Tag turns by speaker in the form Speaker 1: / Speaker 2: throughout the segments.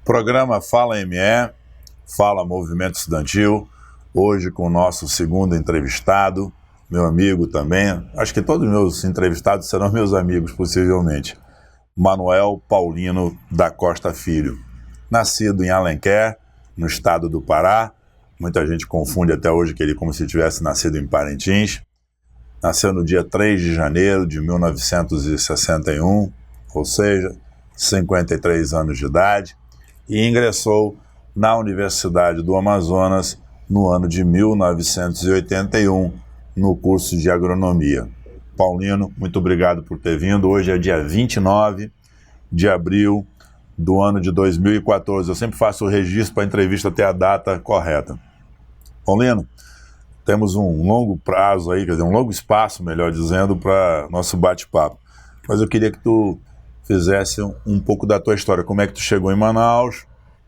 Speaker 1: Programa Fala ME, Fala Movimento Estudantil, hoje com o nosso segundo entrevistado, meu amigo também, acho que todos os meus entrevistados serão meus amigos, possivelmente, Manuel Paulino da Costa Filho. Nascido em Alenquer, no estado do Pará, muita gente confunde até hoje que ele como se tivesse nascido em Parintins. Nasceu no dia 3 de janeiro de 1961, ou seja, 53 anos de idade, e ingressou na Universidade do Amazonas no ano de 1981, no curso de agronomia. Paulino, muito obrigado por ter vindo. Hoje é dia 29 de abril do ano de 2014. Eu sempre faço o registro para a entrevista ter a data correta. Paulino, temos um longo prazo aí, quer dizer, um longo espaço, melhor dizendo, para nosso bate-papo. Mas eu queria que tu fizesse um pouco da tua história. Como é que tu chegou em Manaus,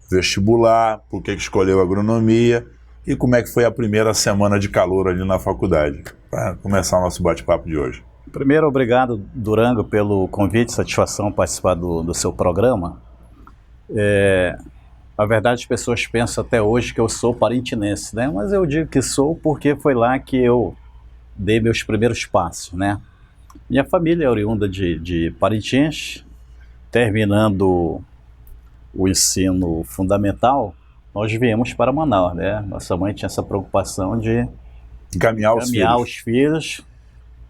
Speaker 1: vestibular, por que escolheu agronomia e como é que foi a primeira semana de calor ali na faculdade, para começar o nosso bate-papo de hoje.
Speaker 2: Primeiro, obrigado, Durango, pelo convite, satisfação participar do seu programa. Na verdade, as pessoas pensam até hoje que eu sou parintinense, né? Mas eu digo que sou porque foi lá que eu dei meus primeiros passos, né? Minha família é oriunda de Parintins. Terminando o ensino fundamental, nós viemos para Manaus, né? Nossa mãe tinha essa preocupação de
Speaker 1: encaminhar
Speaker 2: os filhos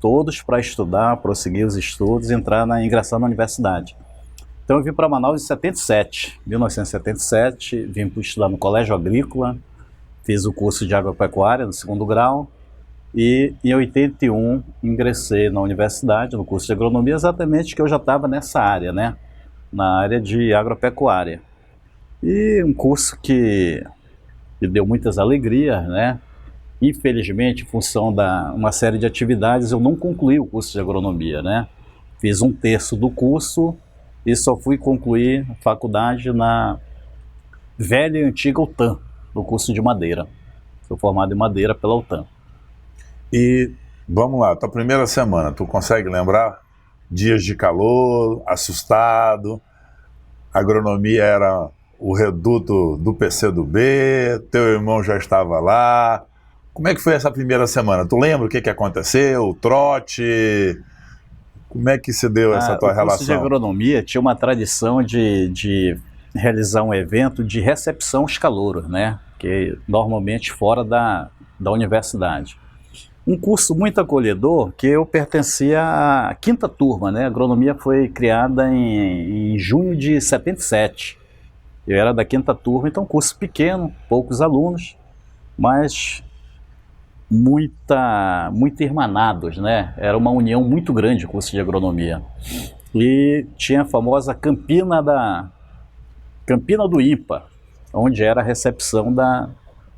Speaker 2: todos para estudar, prosseguir os estudos e ingressar na universidade. Então eu vim para Manaus em 1977, vim para estudar no Colégio Agrícola, fiz o curso de agropecuária no segundo grau e em 81 ingressei na universidade, no curso de agronomia, exatamente que eu já estava nessa área, né? Na área de agropecuária. E um curso que me deu muitas alegrias, né? Infelizmente, em função de uma série de atividades, eu não concluí o curso de agronomia, né? Fiz um terço do curso e só fui concluir a faculdade na velha e antiga UTAM, no curso de madeira. Sou formado em madeira pela UTAM.
Speaker 1: E vamos lá, tua primeira semana, tu consegue lembrar? Dias de calor, assustado, a agronomia era o reduto do PCdoB, teu irmão já estava lá. Como é que foi essa primeira semana? Tu lembra o que aconteceu, o trote? Como é que se deu essa tua relação?
Speaker 2: O curso de agronomia tinha uma tradição de realizar um evento de recepção aos calouros, né? Que normalmente fora da universidade. Um curso muito acolhedor, que eu pertencia à quinta turma, né? A agronomia foi criada em junho de 77. Eu era da quinta turma, então curso pequeno, poucos alunos, mas muito irmanados, né? Era uma união muito grande o curso de agronomia. E tinha a famosa Campina do IMPA, onde era a recepção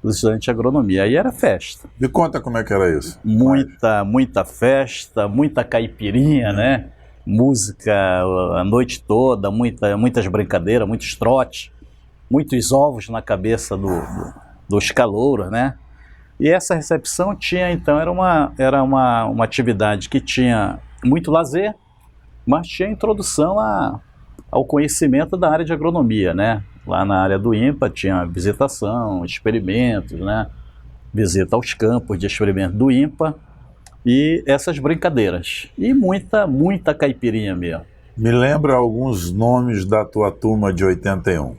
Speaker 2: dos estudantes de agronomia. Aí era festa.
Speaker 1: Me conta como é que era isso.
Speaker 2: Muita festa, muita caipirinha, né? Música a noite toda, muitas brincadeiras, muitos trotes, muitos ovos na cabeça dos calouros, né? E essa recepção tinha, então, era uma atividade que tinha muito lazer, mas tinha introdução ao conhecimento da área de agronomia, né? Lá na área do IMPA tinha visitação, experimentos, né? Visita aos campos de experimento do IMPA e essas brincadeiras. E muita caipirinha mesmo.
Speaker 1: Me lembra alguns nomes da tua turma de 81,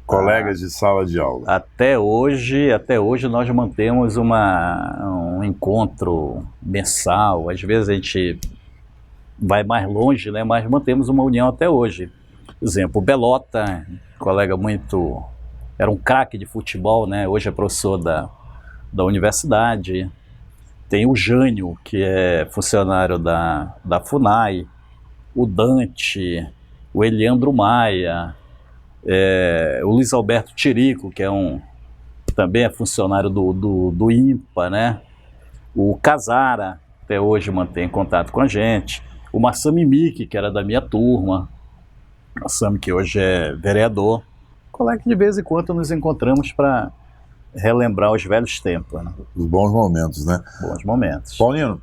Speaker 1: colegas de sala de aula.
Speaker 2: Até hoje nós mantemos um encontro mensal. Às vezes a gente vai mais longe, né? Mas mantemos uma união até hoje. Por exemplo, o Belota, colega era um craque de futebol, né? Hoje é professor da universidade. Tem o Jânio, que é funcionário da FUNAI, o Dante, o Eliandro Maia, o Luiz Alberto Tirico, que também é funcionário do IMPA, né? O Casara, até hoje mantém contato com a gente. O Massami Miki, que era da minha turma. O Massami, que hoje é vereador. Colega que de vez em quando nos encontramos para relembrar os velhos tempos, né?
Speaker 1: Os bons momentos, né?
Speaker 2: Bons momentos.
Speaker 1: Paulino,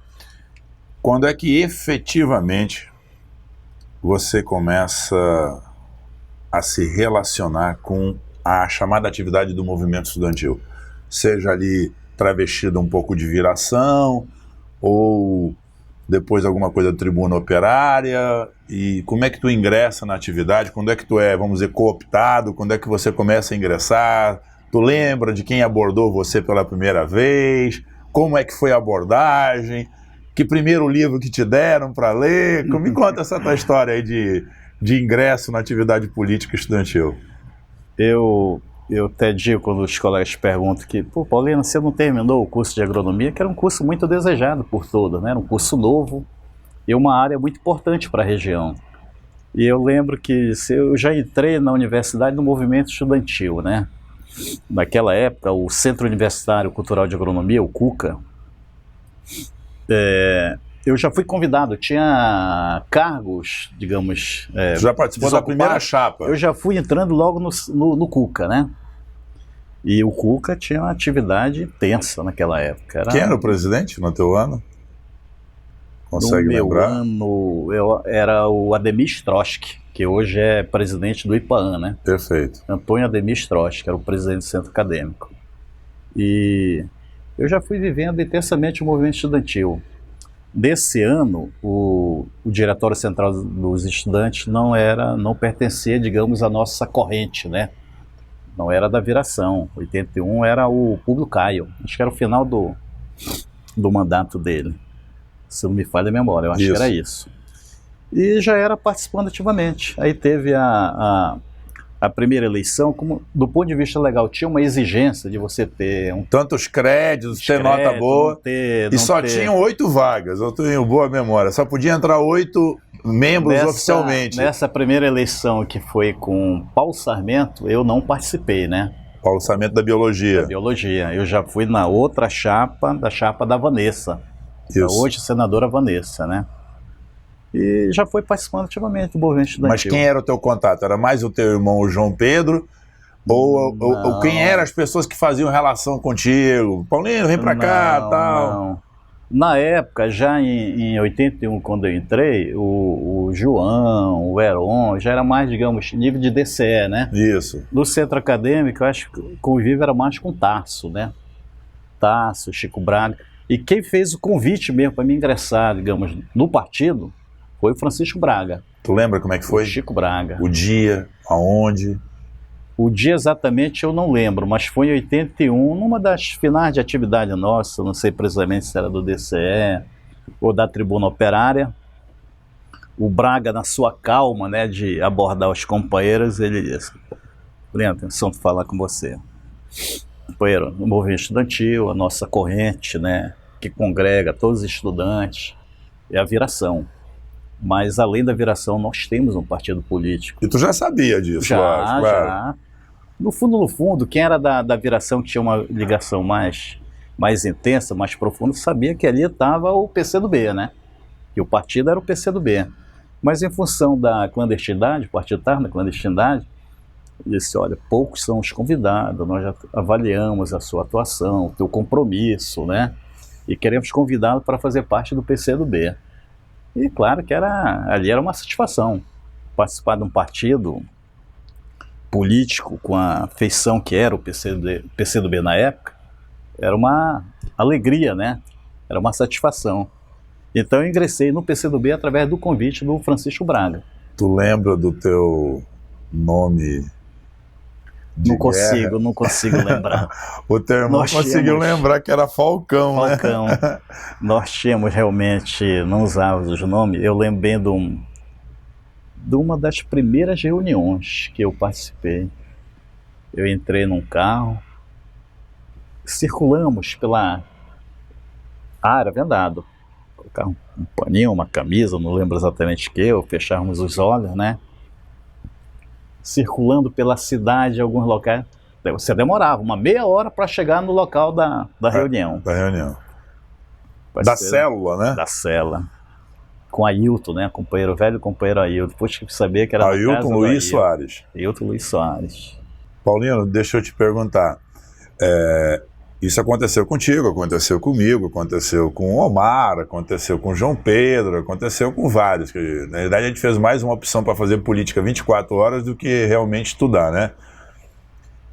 Speaker 1: quando é que efetivamente você começa a se relacionar com a chamada atividade do movimento estudantil? Seja ali travestida um pouco de viração, ou depois alguma coisa da tribuna operária, e como é que tu ingressa na atividade? Quando é que tu é, vamos dizer, cooptado? Quando é que você começa a ingressar? Tu lembra de quem abordou você pela primeira vez? Como é que foi a abordagem? Que primeiro livro que te deram para ler? Me conta essa tua história aí de ingresso na atividade política estudantil.
Speaker 2: Eu até digo, quando os colegas perguntam que, pô, Paulino, você não terminou o curso de agronomia, que era um curso muito desejado por todos, né? Era um curso novo e uma área muito importante para a região. E eu lembro que eu já entrei na universidade no movimento estudantil, né? Naquela época, o Centro Universitário Cultural de Agronomia, o CUCA, eu já fui convidado, tinha cargos, digamos...
Speaker 1: Já participou da primeira chapa?
Speaker 2: Eu já fui entrando logo no CUCA, né? E o CUCA tinha uma atividade intensa naquela época.
Speaker 1: Quem era o presidente no teu ano? Consegue lembrar?
Speaker 2: No meu ano, era o Ademir Stroski, que hoje é presidente do IPAAN, né?
Speaker 1: Perfeito.
Speaker 2: Antônio Ademir Stroski, que era o presidente do centro acadêmico. E eu já fui vivendo intensamente o movimento estudantil. Desse ano, o Diretório Central dos Estudantes não pertencia, digamos, à nossa corrente, né? Não era da viração. 81 era o Públio Caio. Acho que era o final do mandato dele. Se não me falha a memória, eu acho que era isso. E já era participando ativamente. Aí teve a primeira eleição, do ponto de vista legal, tinha uma exigência de você ter
Speaker 1: tantos créditos, ter nota boa, e só tinham 8 vagas, eu tenho boa memória, só podia entrar 8 membros oficialmente.
Speaker 2: Nessa primeira eleição, que foi com Paulo Sarmento, eu não participei, né?
Speaker 1: Paulo Sarmento da Biologia.
Speaker 2: Da Biologia, eu já fui na outra chapa, da chapa da Vanessa, da hoje senadora Vanessa, né? E já foi participando ativamente do movimento estudantil.
Speaker 1: Mas quem era o teu contato? Era mais o teu irmão, o João Pedro? Ou quem eram as pessoas que faziam relação contigo? Paulinho, vem pra cá, tal.
Speaker 2: Não. Na época, já em 81, quando eu entrei, o João, o Heron, já era mais, digamos, nível de DCE, né?
Speaker 1: Isso.
Speaker 2: No centro acadêmico, eu acho que o convívio era mais com o Tarso, né? Tarso, Chico Braga. E quem fez o convite mesmo para me ingressar, digamos, no partido, foi o Francisco Braga.
Speaker 1: Tu lembra como é que foi?
Speaker 2: O Chico Braga.
Speaker 1: O dia, aonde?
Speaker 2: O dia exatamente eu não lembro, mas foi em 81, numa das finais de atividade nossa, não sei precisamente se era do DCE ou da Tribuna Operária. O Braga, na sua calma, né, de abordar os companheiros, ele disse: "Tenho atenção de falar com você. Companheiro, o movimento estudantil, a nossa corrente, né, que congrega todos os estudantes, é a viração. Mas, além da viração, nós temos um partido político."
Speaker 1: E tu já sabia disso,
Speaker 2: claro.
Speaker 1: Já.
Speaker 2: No fundo, quem era da viração, que tinha uma ligação mais intensa, mais profunda, sabia que ali estava o PCdoB, né? Que o partido era o PCdoB. Mas, em função da clandestinidade, o partido estava na clandestinidade, ele disse: olha, poucos são os convidados, nós já avaliamos a sua atuação, o teu compromisso, né? E queremos convidá-lo para fazer parte do PCdoB. E claro que ali era uma satisfação participar de um partido político com a feição que era o PCdoB na época. Era uma alegria, né? Era uma satisfação. Então eu ingressei no PCdoB através do convite do Francisco Braga.
Speaker 1: Tu lembra do teu nome?
Speaker 2: Não consigo lembrar.
Speaker 1: O teu irmão conseguiu lembrar que era Falcão, né?
Speaker 2: Falcão. Nós tínhamos realmente, não usávamos os nomes. Eu lembro bem de uma das primeiras reuniões que eu participei. Eu entrei num carro, circulamos pela área vendado. Colocar um paninho, uma camisa, não lembro exatamente o que, fechávamos os olhos, né? Circulando pela cidade, alguns locais. Você demorava uma meia hora para chegar no local da reunião.
Speaker 1: Da reunião. Da célula, né?
Speaker 2: Da célula. Com Ailton, né? Velho companheiro Ailton. Depois que sabia que era
Speaker 1: Ailton Luiz Soares.
Speaker 2: Ailton Luiz Soares.
Speaker 1: Paulino, deixa eu te perguntar. Isso aconteceu contigo, aconteceu comigo, aconteceu com o Omar, aconteceu com o João Pedro, aconteceu com vários. Que, na verdade, a gente fez mais uma opção para fazer política 24 horas do que realmente estudar, né?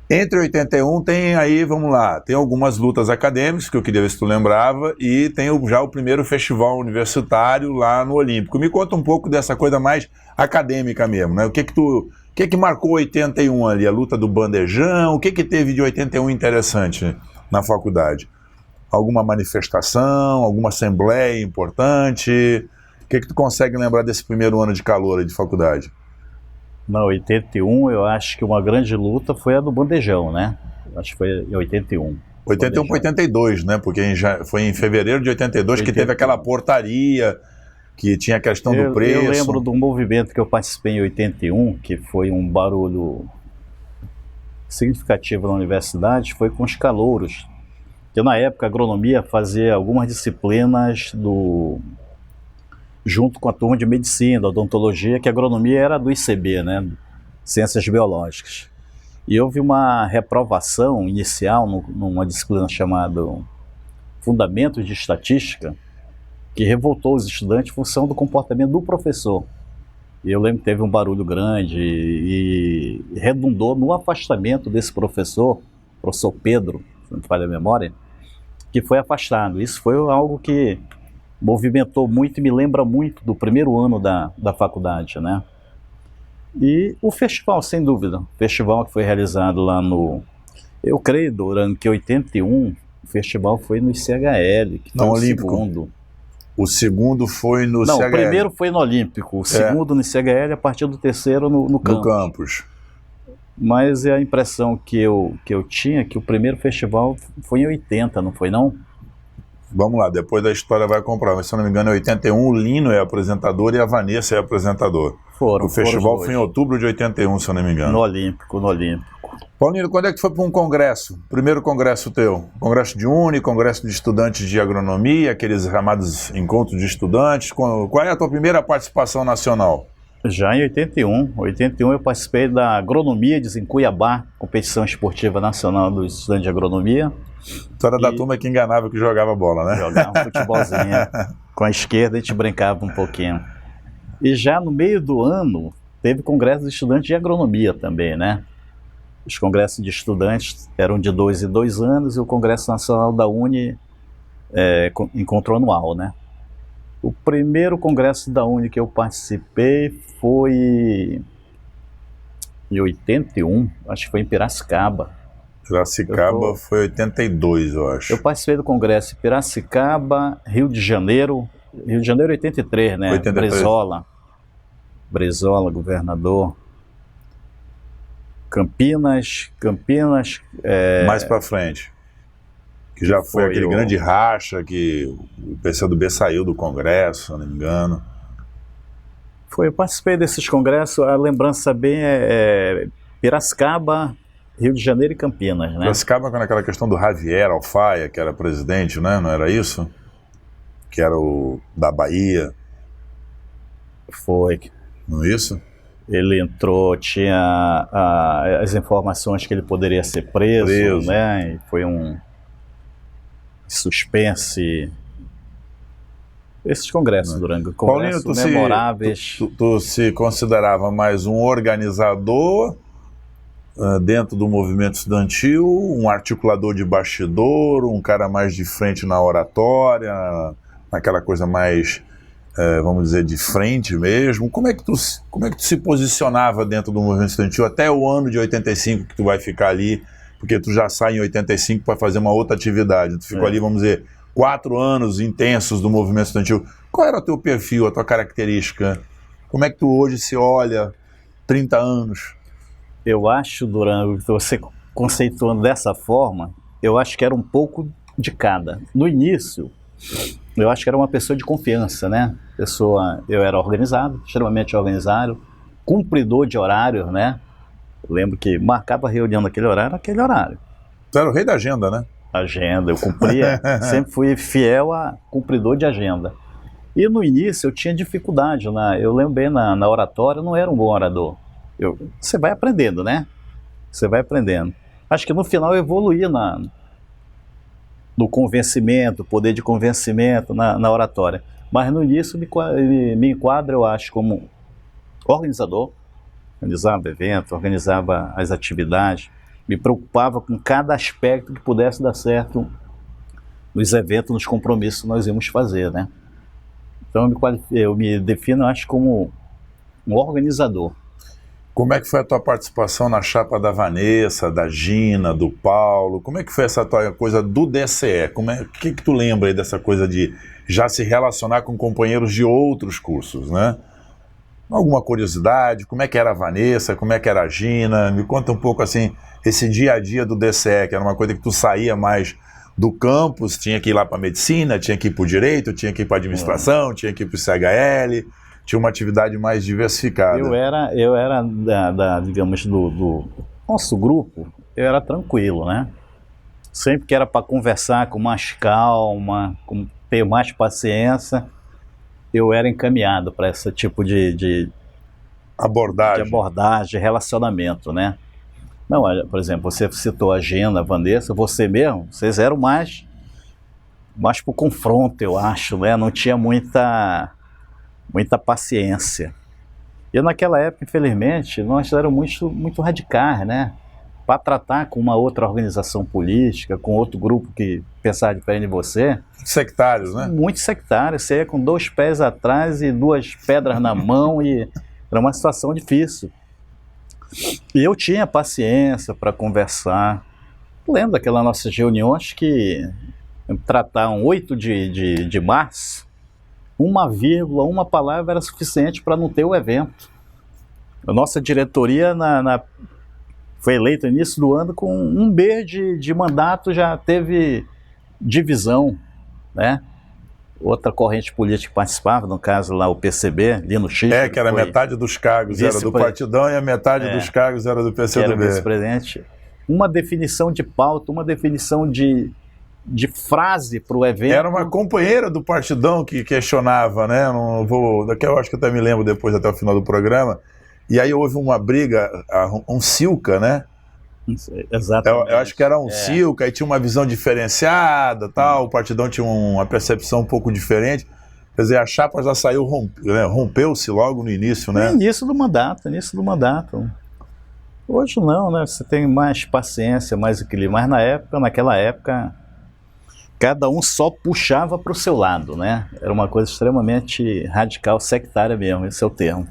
Speaker 1: Entre 81 tem aí, vamos lá, tem algumas lutas acadêmicas, que eu queria ver se tu lembrava, e tem já o primeiro festival universitário lá no Olímpico. Me conta um pouco dessa coisa mais acadêmica mesmo, né? O que marcou 81 ali? A luta do bandejão? O que teve de 81 interessante na faculdade? Alguma manifestação, alguma assembleia importante? O que tu consegue lembrar desse primeiro ano de calor aí de faculdade?
Speaker 2: Na 81, eu acho que uma grande luta foi a do bandejão, né? Acho que foi em 81.
Speaker 1: 81 para 82, né? Porque foi em fevereiro de 82 que teve aquela portaria que tinha a questão do preço.
Speaker 2: Eu lembro do movimento que eu participei em 81, que foi um barulho significativo na universidade, foi com os calouros. Que na época a agronomia fazia algumas disciplinas junto com a turma de medicina, odontologia, que a agronomia era do ICB, né? Ciências Biológicas. E houve uma reprovação inicial numa disciplina chamada Fundamentos de Estatística, que revoltou os estudantes em função do comportamento do professor. E eu lembro que teve um barulho grande e redundou no afastamento desse professor Pedro, se não me falha a memória, que foi afastado. Isso foi algo que movimentou muito e me lembra muito do primeiro ano da faculdade, né? E o festival, sem dúvida, o festival que foi realizado lá eu creio, durante 81, o festival foi no ICHL, que foi o segundo.
Speaker 1: O segundo foi no
Speaker 2: Não,
Speaker 1: CHL.
Speaker 2: O primeiro foi no Olímpico, o segundo no ICHL, a partir do terceiro no campus. Mas a impressão que eu tinha que o primeiro festival foi em 80, não foi não?
Speaker 1: Vamos lá, depois da história vai comprar. Mas se eu não me engano, em 81 o Lino é apresentador e a Vanessa é apresentador. O festival foi em outubro de 81, se eu não me engano.
Speaker 2: No Olímpico.
Speaker 1: Paulinho, quando é que foi para um congresso? Primeiro congresso teu? Congresso de Uni, congresso de estudantes de agronomia, aqueles chamados encontros de estudantes. Qual é a tua primeira participação nacional?
Speaker 2: Já em 81. 81 eu participei da Agronomia em Cuiabá, competição esportiva nacional dos estudantes de agronomia.
Speaker 1: Tu era da turma que enganava que jogava bola, né?
Speaker 2: Jogava um futebolzinho. Com a esquerda a gente brincava um pouquinho. E já no meio do ano teve congresso de estudantes de agronomia também, né? Os congressos de estudantes eram de 2 em 2 anos e o Congresso Nacional da Uni encontro anual, né? O primeiro congresso da Uni que eu participei foi em 81, acho que foi em Piracicaba.
Speaker 1: Piracicaba foi 82, eu acho.
Speaker 2: Eu participei do congresso em Piracicaba, Rio de Janeiro 83, né?
Speaker 1: 83.
Speaker 2: Brizola, governador. Campinas.
Speaker 1: Mais pra frente. Que já foi aquele grande racha que o PCdoB saiu do Congresso, se eu não me engano.
Speaker 2: Eu participei desses congressos, a lembrança bem é Piracicaba, Rio de Janeiro e Campinas, né?
Speaker 1: Piracicaba com aquela questão do Javier Alfaia, que era presidente, né? Não era isso? Que era o da Bahia.
Speaker 2: Foi.
Speaker 1: Não é isso?
Speaker 2: Ele entrou, tinha as informações que ele poderia ser preso. Né? E foi um suspense. Esses congressos, durante congressos
Speaker 1: Paulinho,
Speaker 2: memoráveis.
Speaker 1: Tu se considerava mais um organizador dentro do movimento estudantil, um articulador de bastidor, um cara mais de frente na oratória, naquela coisa mais, vamos dizer, de frente mesmo? Como é que tu se posicionava dentro do movimento estudantil até o ano de 85 que tu vai ficar ali, porque tu já sai em 85 para fazer uma outra atividade, tu ficou ali, vamos dizer, 4 anos intensos do movimento estudantil. Qual era o teu perfil, a tua característica? Como é que tu hoje se olha 30 anos?
Speaker 2: Eu acho, Duran, você conceituando dessa forma, eu acho que era um pouco de cada. No início, eu acho que era uma pessoa de confiança, né? Eu era organizado, extremamente organizado, cumpridor de horário, né? Eu lembro que marcava a reunião naquele horário.
Speaker 1: Tu era o rei da agenda, né?
Speaker 2: Agenda, eu cumpria, sempre fui fiel a cumpridor de agenda. E no início eu tinha dificuldade, eu lembro bem, na oratória eu não era um bom orador. Você vai aprendendo, né? Você vai aprendendo. Acho que no final eu evoluí do convencimento, poder de convencimento na oratória. Mas no início me enquadro, eu acho, como organizador, organizava evento, organizava as atividades, me preocupava com cada aspecto que pudesse dar certo nos eventos, nos compromissos que nós íamos fazer, né? Então eu me defino, acho, como um organizador.
Speaker 1: Como é que foi a tua participação na chapa da Vanessa, da Gina, do Paulo? Como é que foi essa tua coisa do DCE? O que tu lembra aí dessa coisa de já se relacionar com companheiros de outros cursos, né? Alguma curiosidade? Como é que era a Vanessa? Como é que era a Gina? Me conta um pouco, assim, esse dia a dia do DCE, que era uma coisa que tu saía mais do campus, tinha que ir lá para medicina, tinha que ir para o direito, tinha que ir para administração, tinha que ir para o CHL, tinha uma atividade mais diversificada.
Speaker 2: Eu era digamos, do nosso grupo, eu era tranquilo, né? Sempre que era para conversar com mais calma, ter mais paciência, eu era encaminhado para esse tipo de abordagem, de relacionamento, né? Não, olha, por exemplo, você citou a Gina, a Vanessa, você mesmo, vocês eram mais pro confronto, eu acho, né? Não tinha muita paciência. E naquela época, infelizmente, nós éramos muito radicais, né? Para tratar com uma outra organização política, com outro grupo que pensava diferente de você.
Speaker 1: Sectários, né?
Speaker 2: Muito sectários. Você ia com 2 pés atrás e 2 pedras na mão e era uma situação difícil. E eu tinha paciência para conversar. Lembro daquelas nossas reuniões que tratavam 8 de março, uma palavra era suficiente para não ter o evento. A nossa diretoria foi eleita no início do ano com 1 mês de mandato, já teve divisão, né? Outra corrente política que participava, no caso lá o PCB, ali no Chile.
Speaker 1: Que era metade dos cargos era do Partidão e a metade dos cargos era do PCdoB.
Speaker 2: Que era vice-presidente. Uma definição de pauta, uma definição de frase para o evento.
Speaker 1: Era uma companheira do Partidão que questionava, né? Daqui eu acho que eu até me lembro depois, até o final do programa. E aí houve uma briga, um Silca, né?
Speaker 2: Exatamente.
Speaker 1: Eu acho que era um Silca, aí tinha uma visão diferenciada, tal. O Partidão tinha uma percepção um pouco diferente. Quer dizer, a chapa já saiu, rompeu-se logo no início, né?
Speaker 2: Início do mandato. Hoje não, né? Você tem mais paciência, mais equilíbrio. Mas naquela época, cada um só puxava para o seu lado, né? Era uma coisa extremamente radical, sectária mesmo, esse é o termo.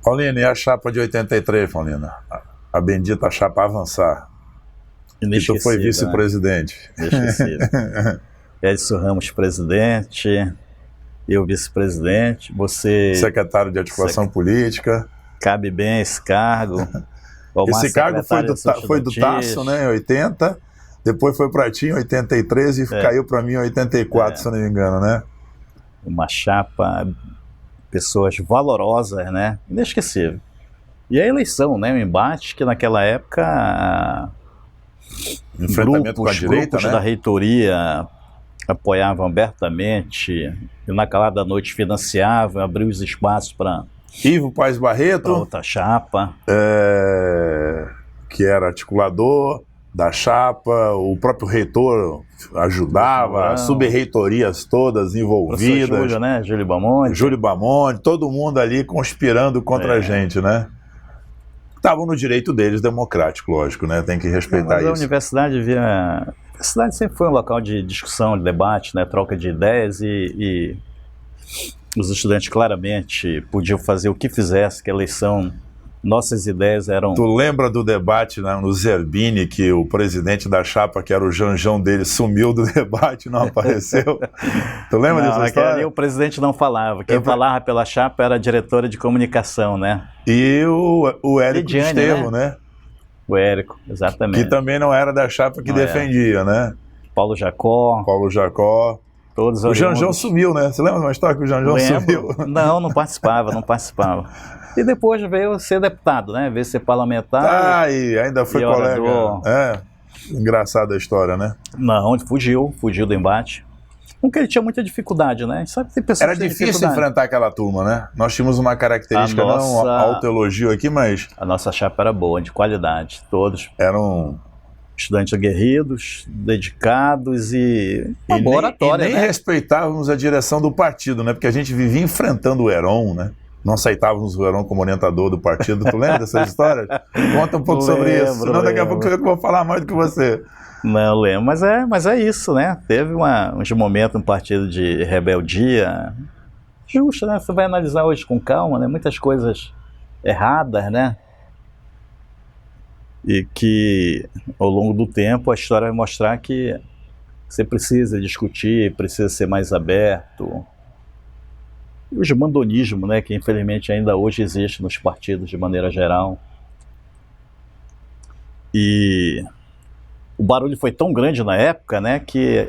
Speaker 1: Paulina, e a chapa de 83, Paulina? A bendita chapa Avançar. E tu foi vice-presidente.
Speaker 2: Inesquecível. Edson Ramos, presidente, eu vice-presidente, você...
Speaker 1: Secretário de Articulação Política.
Speaker 2: Cabe bem esse cargo.
Speaker 1: Esse cargo foi do Tasso, né, em 80, depois foi para ti em 83 e caiu para mim em 84, se eu não me engano, né?
Speaker 2: Uma chapa, pessoas valorosas, né? Inesquecível. E a eleição, né? O embate que naquela época
Speaker 1: enfrentamento com a direita,
Speaker 2: grupos
Speaker 1: né?
Speaker 2: da reitoria apoiavam abertamente e na calada da noite financiavam, abriu os espaços para
Speaker 1: Ivo Paes Barreto,
Speaker 2: outra chapa,
Speaker 1: que era articulador da chapa, o próprio reitor ajudava, as sub-reitorias todas envolvidas.
Speaker 2: Júlio, né? Júlio Bamonte, todo mundo ali conspirando contra a gente, né?
Speaker 1: Estavam no direito deles, democrático, lógico, né? Tem que respeitar isso.
Speaker 2: A universidade sempre foi um local de discussão, de debate, né? Troca de ideias e os estudantes claramente podiam fazer o que fizesse, que a eleição, nossas ideias eram...
Speaker 1: Tu lembra do debate, né, no Zerbini, que o presidente da chapa, que era o Janjão dele, sumiu do debate, não apareceu? Tu lembra dessa história?
Speaker 2: Ali o presidente não falava, quem falava pela chapa era a diretora de comunicação, né?
Speaker 1: E o Érico
Speaker 2: Lidiane,
Speaker 1: Estevão, né?
Speaker 2: O Érico, exatamente.
Speaker 1: Que também não era da chapa que defendia, né?
Speaker 2: Paulo Jacó.
Speaker 1: Todos o Janjão sumiu, né? Você lembra de uma história que o Janjão sumiu?
Speaker 2: Não participava. E depois veio ser deputado, né? Veio ser parlamentar.
Speaker 1: E ainda foi colega. Engraçada a história, né?
Speaker 2: Não, fugiu do embate. Nunca ele tinha muita dificuldade, né? Sabe, tem pessoas
Speaker 1: era difícil enfrentar aquela turma, né? Nós tínhamos uma característica, não autoelogio aqui, mas...
Speaker 2: A nossa chapa era boa, de qualidade, todos.
Speaker 1: Eram
Speaker 2: Estudantes aguerridos, dedicados e uma boa oratória,
Speaker 1: nem
Speaker 2: né?
Speaker 1: respeitávamos a direção do partido, né? Porque a gente vivia enfrentando o Heron, né? Não aceitávamos o Heron como orientador do partido. Tu lembra dessas histórias? Conta um pouco sobre isso. Senão daqui a pouco eu vou falar mais do que você.
Speaker 2: Não lembro, mas é isso, né? Teve uns momentos, um partido de rebeldia justa, né? Você vai analisar hoje com calma, né? Muitas coisas erradas, né? E que ao longo do tempo a história vai mostrar que você precisa discutir, precisa ser mais aberto. E o mandonismo, né, que infelizmente ainda hoje existe nos partidos de maneira geral. E o barulho foi tão grande na época, né, que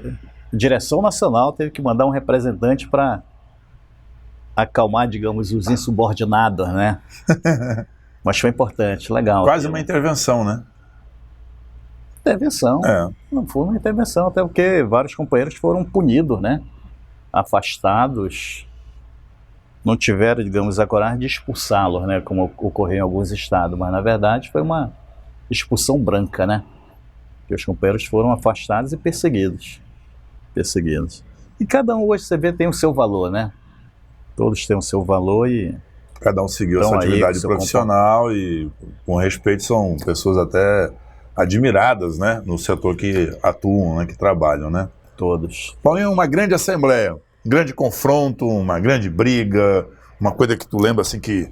Speaker 2: a direção nacional teve que mandar um representante para acalmar, digamos, os insubordinados, né? Mas foi importante, legal.
Speaker 1: Quase uma intervenção, né?
Speaker 2: Intervenção. Não foi uma intervenção, até porque vários companheiros foram punidos, né? Afastados. Não tiveram, digamos, a coragem de expulsá-los, né? Como ocorreu em alguns estados. Mas, na verdade, foi uma expulsão branca, né? Que os companheiros foram afastados e perseguidos. E cada um hoje, você vê, tem o seu valor, né? Todos têm o seu valor e...
Speaker 1: Cada um seguiu a sua atividade profissional e, com respeito, são pessoas até admiradas, né, no setor que atuam, né, que trabalham, né?
Speaker 2: Todos.
Speaker 1: Paulinho, uma grande assembleia, um grande confronto, uma grande briga, uma coisa que tu lembra assim que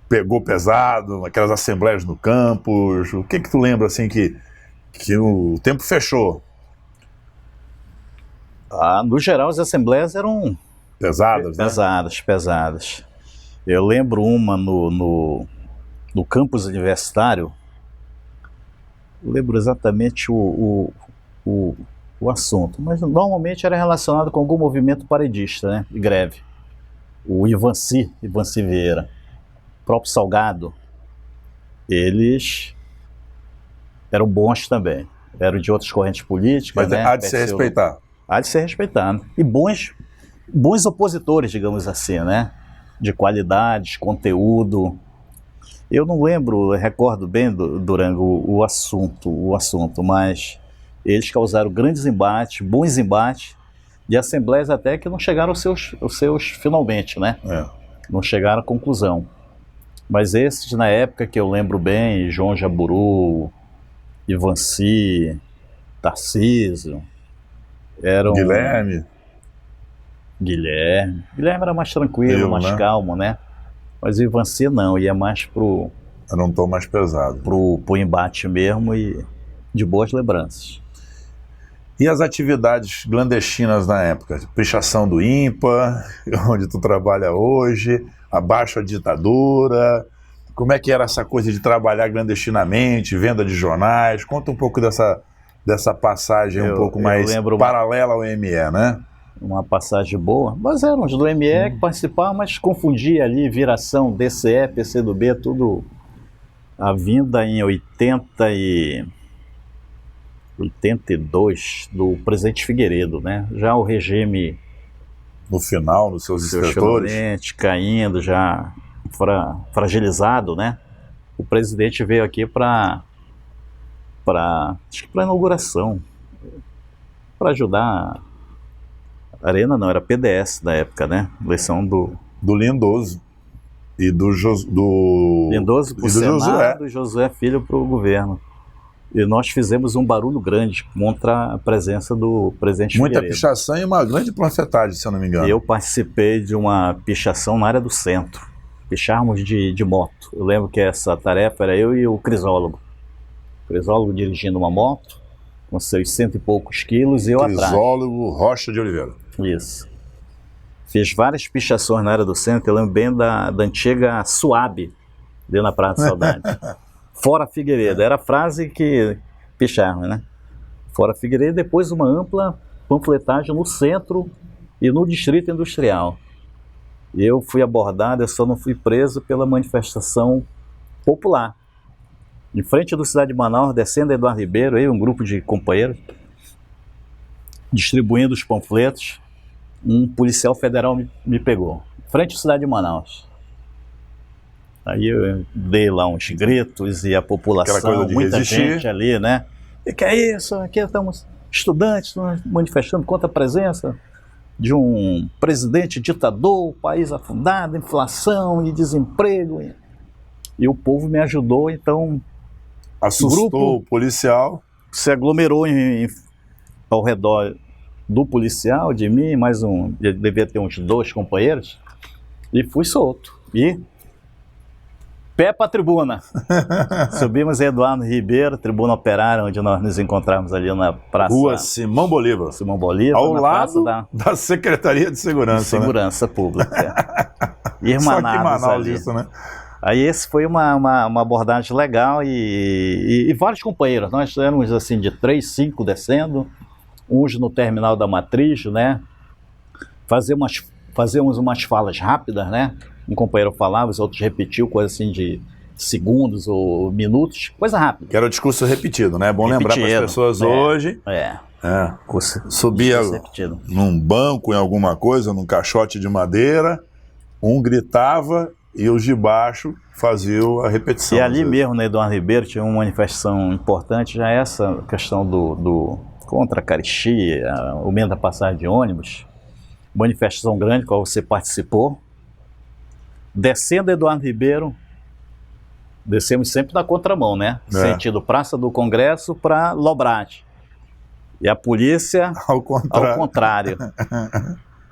Speaker 1: pegou pesado, aquelas assembleias no campus, o que tu lembra assim que o tempo fechou?
Speaker 2: No geral, as assembleias eram
Speaker 1: pesadas, né?
Speaker 2: Pesadas. Eu lembro uma no campus universitário, eu lembro exatamente o assunto, mas normalmente era relacionado com algum movimento paredista, né, de greve. O Ivanci Vieira, o próprio Salgado, eles eram bons também, eram de outras correntes políticas.
Speaker 1: Mas né? Há de se respeitar.
Speaker 2: Há de ser respeitado. E bons opositores, digamos assim, né? De qualidade, de conteúdo. Eu não lembro, eu recordo bem, Durango, o assunto, mas eles causaram grandes embates, bons embates, de assembleias até que não chegaram aos seus finalmente, né? Não chegaram à conclusão. Mas esses, na época que eu lembro bem, João Jaburu, Ivanci, Tarcísio, eram... Guilherme era mais tranquilo, mais calmo, né? Mas o Ivanci não, ia mais pro...
Speaker 1: Era um tom mais pesado.
Speaker 2: Pro embate mesmo e de boas lembranças.
Speaker 1: E as atividades clandestinas na época? Pichação do INPA, onde tu trabalha hoje, abaixo a ditadura. Como é que era essa coisa de trabalhar clandestinamente, venda de jornais? Conta um pouco dessa passagem um pouco mais paralela ao ME, né?
Speaker 2: Uma passagem boa, mas eram os do ME que participavam, mas confundia ali viração, DCE, PCdoB, tudo a vinda em 82 do presidente Figueiredo, né? Já o regime
Speaker 1: no final, nos seus setores,
Speaker 2: caindo, já fragilizado, né? O presidente veio aqui para inauguração, para ajudar. Arena não, era PDS na época, né? Eleição do
Speaker 1: Lindoso e do
Speaker 2: Lindoso para o Senado e Josué Filho para o governo. E nós fizemos um barulho grande contra a presença do presidente Figueiredo.
Speaker 1: Muita pichação e uma grande panfletagem, se eu não me engano.
Speaker 2: Eu participei de uma pichação na área do centro. Picharmos de moto. Eu lembro que essa tarefa era eu e o Crisólogo. O Crisólogo dirigindo uma moto, com seus 100 e poucos quilos, e eu atrás.
Speaker 1: Crisólogo Rocha de Oliveira.
Speaker 2: Isso. Fiz várias pichações na área do centro, eu lembro bem da antiga Suabe, ali na Praia da Saudade. Fora Figueiredo, era a frase que picharam, né? Fora Figueiredo, depois uma ampla panfletagem no centro e no Distrito Industrial. Eu fui abordado, eu só não fui preso pela manifestação popular. Em frente do Cidade de Manaus, descendo Eduardo Ribeiro, aí um grupo de companheiros, distribuindo os panfletos, um policial federal me pegou, em frente à Cidade de Manaus. Aí eu dei lá uns gritos e a população, muita gente ali, né? E que é isso? Aqui estamos estudantes manifestando contra a presença de um presidente ditador, país afundado, inflação e desemprego. E o povo me ajudou, então...
Speaker 1: Assustou o policial.
Speaker 2: Se aglomerou ao redor do policial, de mim, mais devia ter uns 2 companheiros, e fui solto. E pé para a tribuna. Subimos em Eduardo Ribeiro, tribuna operária, onde nós nos encontramos ali na praça...
Speaker 1: Rua Simão Bolívar.
Speaker 2: Simão Bolívar,
Speaker 1: ao
Speaker 2: na
Speaker 1: lado
Speaker 2: praça
Speaker 1: da Secretaria de Segurança.
Speaker 2: Segurança Pública. Irmanados
Speaker 1: Só que Manaus
Speaker 2: ali.
Speaker 1: Isso, né?
Speaker 2: Aí esse foi uma abordagem legal e vários companheiros. Nós éramos assim de 3, 5 descendo, uns no terminal da Matriz, né? Fazíamos umas falas rápidas, né? Um companheiro falava, os outros repetiam, coisa assim de segundos ou minutos, coisa rápida.
Speaker 1: Que era o discurso repetido, né? É bom lembrar para as pessoas hoje. Subia num banco, em alguma coisa, num caixote de madeira, um gritava e os de baixo faziam a repetição.
Speaker 2: E ali mesmo, na Eduardo Ribeiro, tinha uma manifestação importante, já essa questão do contra a carestia, o aumento da passagem de ônibus, manifestação grande, qual você participou. Descendo Eduardo Ribeiro, descemos sempre na contramão, né? Sentido Praça do Congresso para Lobrade. E a polícia ao contrário.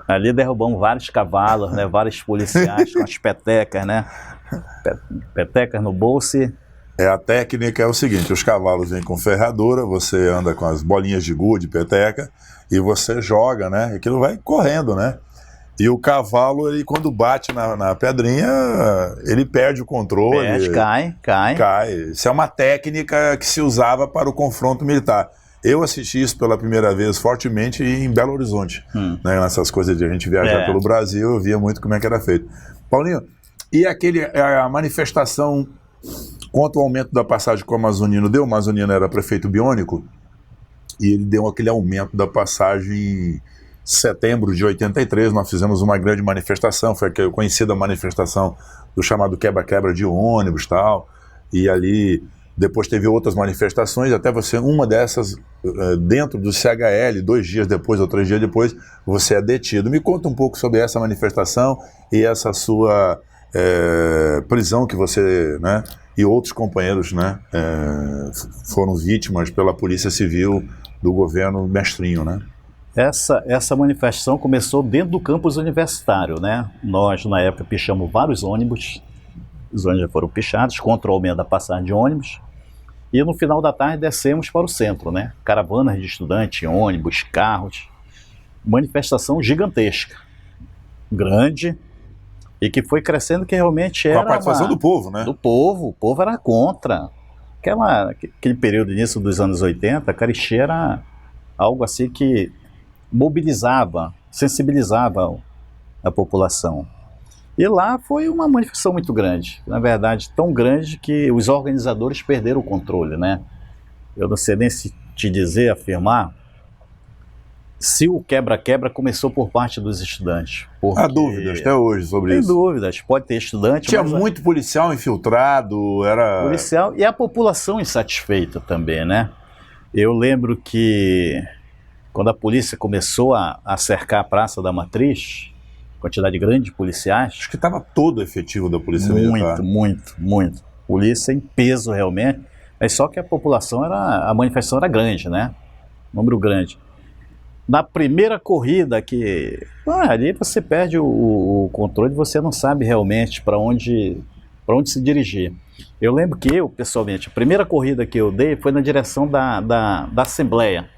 Speaker 2: Ali derrubamos vários cavalos, né? Vários policiais com as petecas, né? Petecas no bolso.
Speaker 1: A técnica é o seguinte, os cavalos vêm com ferradura, você anda com as bolinhas de gude, peteca, e você joga, né? Aquilo vai correndo, né? E o cavalo, ele, quando bate na pedrinha, ele perde o controle. Cai. Isso é uma técnica que se usava para o confronto militar. Eu assisti isso pela primeira vez fortemente em Belo Horizonte. Né, nessas coisas de a gente viajar pelo Brasil, eu via muito como é que era feito. Paulinho, e a manifestação contra o aumento da passagem que o Amazonino deu? O Amazonino era prefeito biônico e ele deu aquele aumento da passagem em setembro de 83. Nós fizemos uma grande manifestação, foi a conhecida manifestação do chamado quebra-quebra de ônibus e tal, e ali... Depois teve outras manifestações, até você, uma dessas, dentro do CHL, 2 dias depois ou 3 dias depois, você é detido. Me conta um pouco sobre essa manifestação e essa sua prisão que você, né, e outros companheiros, né, foram vítimas pela Polícia Civil do governo Mestrinho, né?
Speaker 2: Essa manifestação começou dentro do campus universitário, né? Nós, na época, pichamos vários ônibus. Os ônibus já foram pichados contra o aumento da passagem de ônibus. E no final da tarde descemos para o centro, né? Caravanas de estudantes, ônibus, carros. Manifestação gigantesca, grande, e que foi crescendo, que realmente era...
Speaker 1: Com a participação do povo, né?
Speaker 2: Do povo, o povo era contra. Aquele período, início dos anos 80, a carestia era algo assim que mobilizava, sensibilizava a população. E lá foi uma manifestação muito grande, na verdade, tão grande que os organizadores perderam o controle, né? Eu não sei nem se te dizer, afirmar, se o quebra-quebra começou por parte dos estudantes.
Speaker 1: Há dúvidas até hoje sobre isso.
Speaker 2: Tem dúvidas, pode ter estudante.
Speaker 1: Tinha muito policial infiltrado, era...
Speaker 2: Policial e a população insatisfeita também, né? Eu lembro que quando a polícia começou a cercar a Praça da Matriz, quantidade grande de policiais.
Speaker 1: Acho que estava todo o efetivo da Polícia Militar.
Speaker 2: Muito. Polícia em peso realmente. Mas só que a população a manifestação era grande, né? Número grande. Na primeira corrida ali você perde o controle, você não sabe realmente para onde se dirigir. Eu lembro que eu, pessoalmente, a primeira corrida que eu dei foi na direção da Assembleia.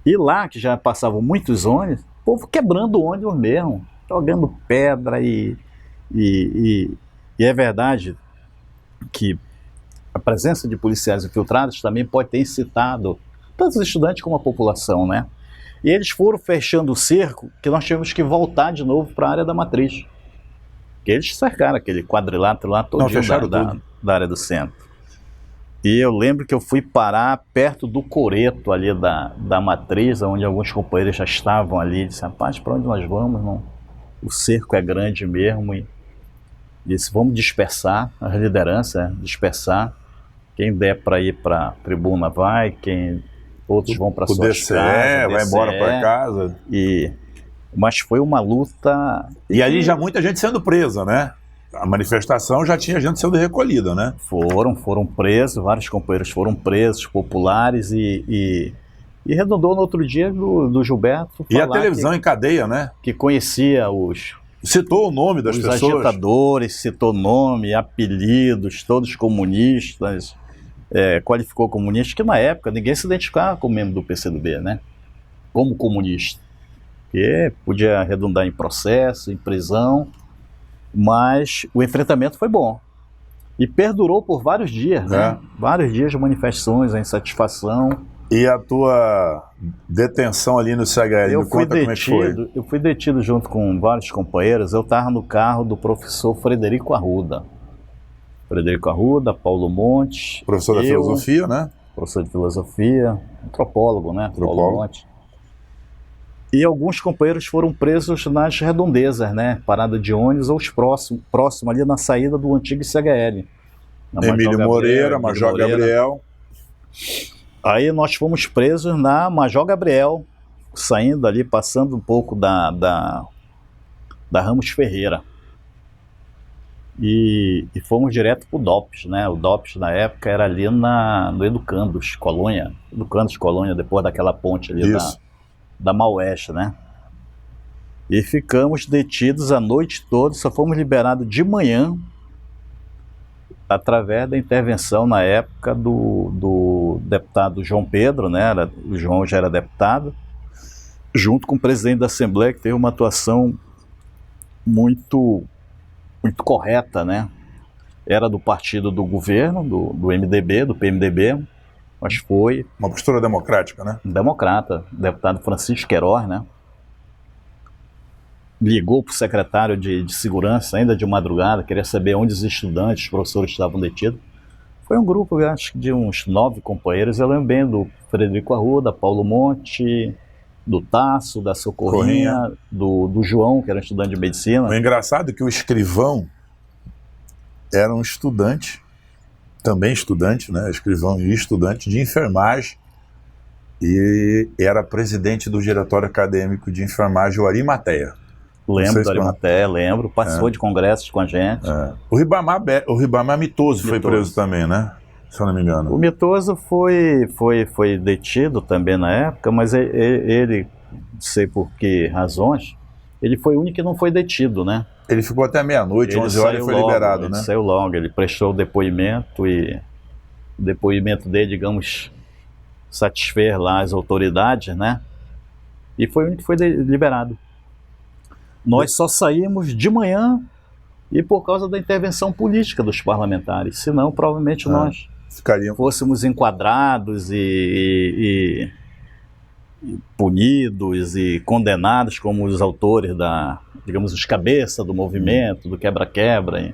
Speaker 2: E lá, que já passavam muitos ônibus, o povo quebrando o ônibus mesmo, jogando pedra e é verdade que a presença de policiais infiltrados também pode ter incitado tanto os estudantes como a população, né? E eles foram fechando o cerco que nós tivemos que voltar de novo para a área da Matriz. Porque eles cercaram aquele quadrilátero lá todinho da área do centro. E eu lembro que eu fui parar perto do coreto ali da Matriz, onde alguns companheiros já estavam ali. Disse, rapaz, para onde nós vamos? Não? O cerco é grande mesmo. E disse, vamos dispersar, a liderança dispersar. Quem der para ir para a tribuna vai, outros vão para suas
Speaker 1: DCE,
Speaker 2: casas,
Speaker 1: vai embora para casa.
Speaker 2: Mas foi uma luta...
Speaker 1: E ali já muita gente sendo presa, né? A manifestação já tinha gente sendo recolhida, né?
Speaker 2: Foram presos, vários companheiros foram presos, populares, e redundou no outro dia do Gilberto
Speaker 1: e a televisão em cadeia, né?
Speaker 2: Que conhecia os...
Speaker 1: Citou o nome das pessoas.
Speaker 2: Os agitadores, citou nome, apelidos, todos comunistas, qualificou comunista, que na época ninguém se identificava como membro do PCdoB, né? Como comunista. Que podia redundar em processo, em prisão, mas o enfrentamento foi bom. E perdurou por vários dias, né? Vários dias de manifestações, a insatisfação.
Speaker 1: E a tua detenção ali no CHL, me conta como é que foi?
Speaker 2: Eu fui detido junto com vários companheiros. Eu estava no carro do professor Frederico Arruda. Frederico Arruda, Paulo Monte.
Speaker 1: Professor da filosofia, né?
Speaker 2: Professor de filosofia, antropólogo, né? Paulo Monte. E alguns companheiros foram presos nas redondezas, né? Parada de ônibus ou os próximo ali na saída do antigo CHL.
Speaker 1: Emílio Moreira, Major Gabriel.
Speaker 2: Aí nós fomos presos na Major Gabriel, saindo ali, passando um pouco da Ramos Ferreira. E fomos direto para o DOPS, né? O DOPS na época era ali no Educandos, Colônia. Educandos, Colônia, depois daquela ponte ali da Maueste, né? E ficamos detidos a noite toda, só fomos liberados de manhã, através da intervenção na época do deputado João Pedro, né? O João já era deputado, junto com o presidente da Assembleia, que teve uma atuação muito correta, né? Era do partido do governo, do MDB, do PMDB, mas foi...
Speaker 1: Uma postura democrática, né?
Speaker 2: Democrata, deputado Francisco Queiroz, né? Ligou para o secretário de segurança, ainda de madrugada, queria saber onde os estudantes, os professores estavam detidos. Foi um grupo, acho que de uns 9 companheiros, eu lembro bem do Frederico Arruda, Paulo Monte, do Tasso, da Socorrinha, do João, que era um estudante de medicina.
Speaker 1: O engraçado é que o escrivão era um estudante, também estudante, né? Escrivão e estudante de enfermagem, e era presidente do diretório acadêmico de enfermagem, o Arimateia.
Speaker 2: Lembro do Arimateia, lembro. Participou de congressos com a gente.
Speaker 1: O Ribamar Mitoso foi preso também, né? Se eu não me engano.
Speaker 2: O Mitoso foi detido também na época, mas ele, não sei por que razões, ele foi o único que não foi detido, né?
Speaker 1: Ele ficou até meia-noite, 11 horas e foi liberado, né?
Speaker 2: Ele saiu logo, ele prestou o depoimento e o depoimento dele, digamos, satisfez lá as autoridades, né? E foi o único que foi liberado. Nós só saímos de manhã e por causa da intervenção política dos parlamentares, senão provavelmente nós fôssemos enquadrados e punidos e condenados como os autores digamos, os cabeças do movimento, do quebra-quebra.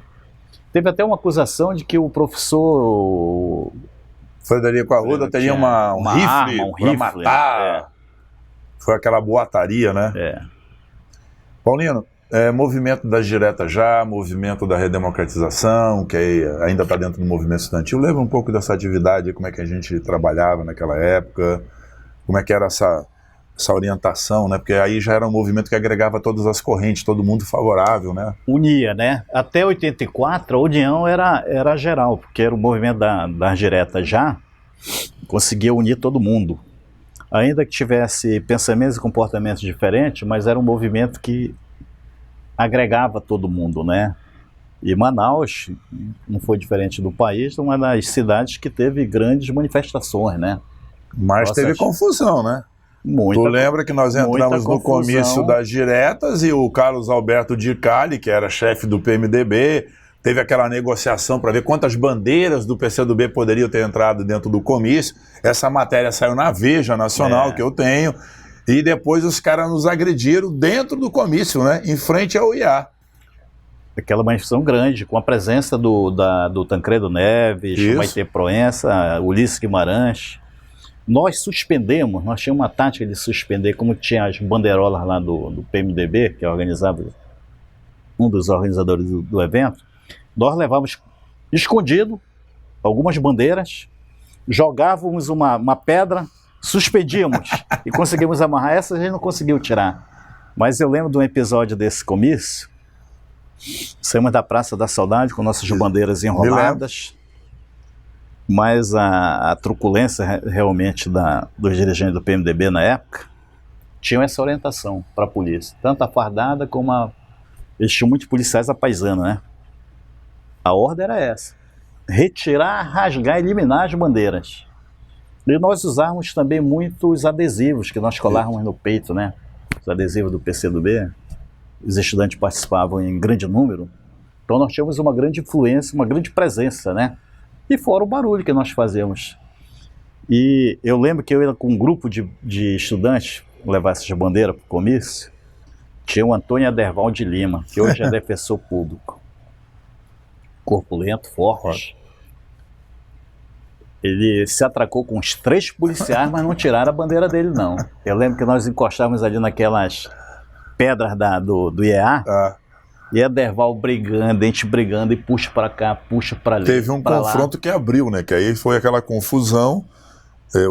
Speaker 2: Teve até uma acusação de que o professor
Speaker 1: Frederico Arruda teria um rifle para matar. Foi aquela boataria, né? Paulino, movimento das diretas já, movimento da redemocratização, que ainda está dentro do movimento estudantil. Lembra um pouco dessa atividade, como é que a gente trabalhava naquela época, como é que era essa orientação, né? Porque aí já era um movimento que agregava todas as correntes, todo mundo favorável, né?
Speaker 2: Unia, né? Até 84 a união era geral, porque era o movimento das diretas já, conseguia unir todo mundo. Ainda que tivesse pensamentos e comportamentos diferentes, mas era um movimento que agregava todo mundo, né? E Manaus não foi diferente do país, uma das cidades que teve grandes manifestações, né?
Speaker 1: Mas teve confusão, né? Tu lembra que nós entramos no comício das diretas e o Carlos Alberto de Cali, que era chefe do PMDB, teve aquela negociação para ver quantas bandeiras do PCdoB poderiam ter entrado dentro do comício. Essa matéria saiu na Veja Nacional, que eu tenho, e depois os caras nos agrediram dentro do comício, né? Em frente ao IA.
Speaker 2: Aquela manifestação grande, com a presença do Tancredo Neves, Maite Proença, Ulisses Guimarães. Nós suspendemos, nós tínhamos uma tática de suspender, como tinha as bandeirolas lá do PMDB, que organizava, um dos organizadores do evento, nós levávamos escondido algumas bandeiras, jogávamos uma pedra, suspendíamos e conseguimos amarrar. Essa a gente não conseguiu tirar. Mas eu lembro de um episódio desse comício. Saímos da Praça da Saudade com nossas bandeiras enroladas, mas a truculência realmente dos dirigentes do PMDB na época tinham essa orientação para a polícia, tanto a fardada como eles tinham muitos policiais à paisana, né? A ordem era essa: retirar, rasgar, eliminar as bandeiras. E nós usávamos também muitos adesivos que nós colávamos no peito, né? Os adesivos do PCdoB. Os estudantes participavam em grande número, então nós tínhamos uma grande influência, uma grande presença, né? E fora o barulho que nós fazíamos. E eu lembro que eu ia com um grupo de estudantes levar essas bandeiras para o comício. Tinha o Antônio Aderval de Lima, que hoje é defensor público. Corpulento, forte. Ele se atracou com uns 3 policiais, mas não tiraram a bandeira dele, não. Eu lembro que nós encostávamos ali naquelas pedras do IEA, e Aderval brigando, a gente brigando, e puxa para cá, puxa para ali.
Speaker 1: Teve um confronto lá que abriu, né? Que aí foi aquela confusão,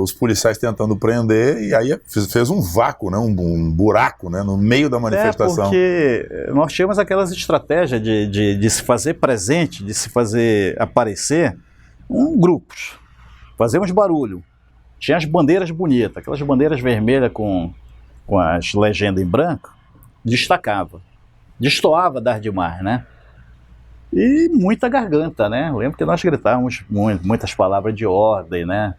Speaker 1: os policiais tentando prender, e aí fez um vácuo, né? Um buraco, né? No meio da manifestação.
Speaker 2: Porque nós tínhamos aquelas estratégias de se fazer presente, de se fazer aparecer grupos. Fazíamos barulho. Tinha as bandeiras bonitas, aquelas bandeiras vermelhas com as legendas em branco, destacava. Destoava das demais, né? E muita garganta, né? Eu lembro que nós gritávamos muitas palavras de ordem, né?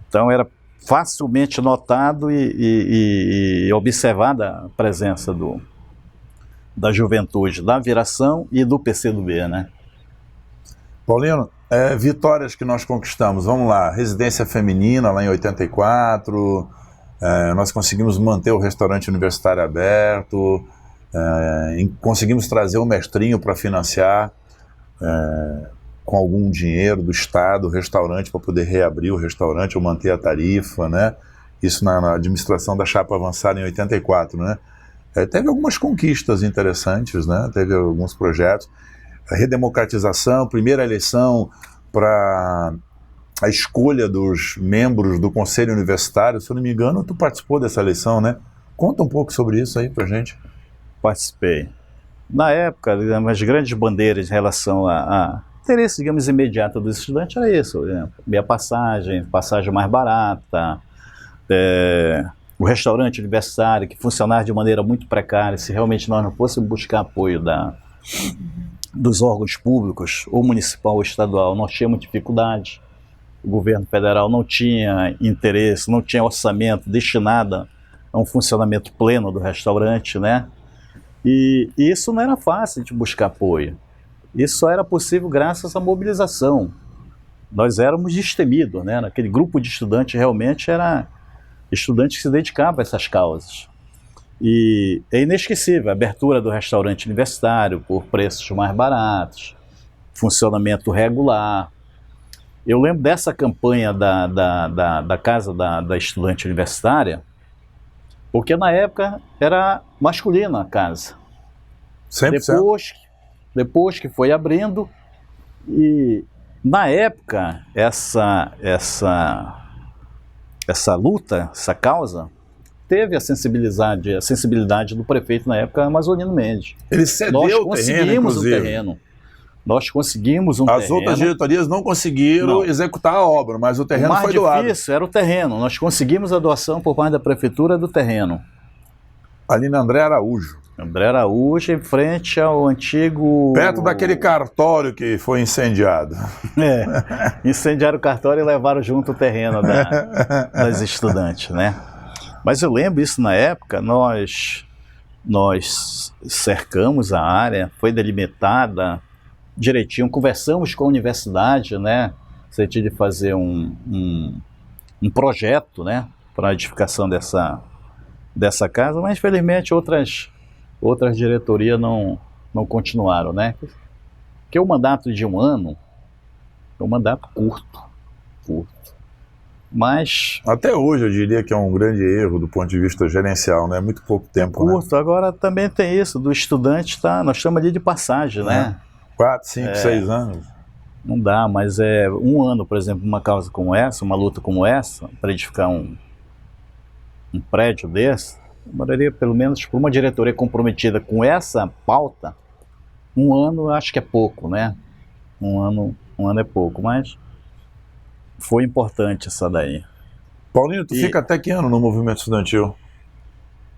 Speaker 2: Então era facilmente notado e observada a presença da juventude, da Viração e do PCdoB, né?
Speaker 1: Paulino, vitórias que nós conquistamos, vamos lá, residência feminina lá em 84, nós conseguimos manter o restaurante universitário aberto, conseguimos trazer o mestrinho para financiar com algum dinheiro do Estado o restaurante, para poder reabrir o restaurante ou manter a tarifa, né? Isso na administração da chapa avançada em 84, né? Teve algumas conquistas interessantes, né? Teve alguns projetos, a redemocratização, primeira eleição para a escolha dos membros do Conselho Universitário, se eu não me engano, tu participou dessa eleição, né? Conta um pouco sobre isso aí pra gente.
Speaker 2: Participei. Na época, as grandes bandeiras em relação a interesse, digamos, imediato dos estudantes era isso, minha passagem mais barata, o restaurante universitário que funcionava de maneira muito precária. Se realmente nós não fôssemos buscar apoio dos órgãos públicos, ou municipal ou estadual, nós tínhamos dificuldade. O governo federal não tinha interesse, não tinha orçamento destinado a um funcionamento pleno do restaurante, né? E isso não era fácil de buscar apoio. Isso só era possível graças à mobilização. Nós éramos destemidos, né? Aquele grupo de estudantes realmente era estudantes que se dedicavam a essas causas. E é inesquecível a abertura do restaurante universitário por preços mais baratos, funcionamento regular. Eu lembro dessa campanha da casa da estudante universitária, porque na época era masculina a casa.
Speaker 1: 100%.
Speaker 2: Depois que foi abrindo, e na época essa luta, essa causa, teve a sensibilidade do prefeito na época, Amazonino Mendes.
Speaker 1: Ele cedeu o terreno, inclusive.
Speaker 2: Nós conseguimos um terreno.
Speaker 1: As outras diretorias não conseguiram executar a obra, mas o terreno foi doado. O mais
Speaker 2: difícil era o terreno. Nós conseguimos a doação por parte da prefeitura do terreno.
Speaker 1: Ali na André Araújo.
Speaker 2: André Araújo, em frente ao antigo...
Speaker 1: Perto daquele cartório que foi incendiado.
Speaker 2: Incendiaram o cartório e levaram junto o terreno das estudantes, né? Mas eu lembro isso na época, nós cercamos a área, foi delimitada direitinho, conversamos com a universidade, né? No sentido de fazer um projeto, né? Para a edificação dessa casa, mas infelizmente outras diretorias não continuaram, né? Porque o mandato de 1 ano é um mandato curto. Mas...
Speaker 1: Até hoje eu diria que é um grande erro do ponto de vista gerencial, né? Muito pouco tempo,
Speaker 2: curto,
Speaker 1: né?
Speaker 2: Agora também tem isso, do estudante, nós estamos ali de passagem, né?
Speaker 1: 4, 5, 6 anos.
Speaker 2: Não dá, mas um ano, por exemplo, uma causa como essa, uma luta como essa, para edificar um prédio desse, demoraria pelo menos por uma diretoria comprometida com essa pauta, um ano eu acho que é pouco, né? Um ano é pouco, mas foi importante essa daí.
Speaker 1: Paulinho, tu fica até que ano no movimento estudantil?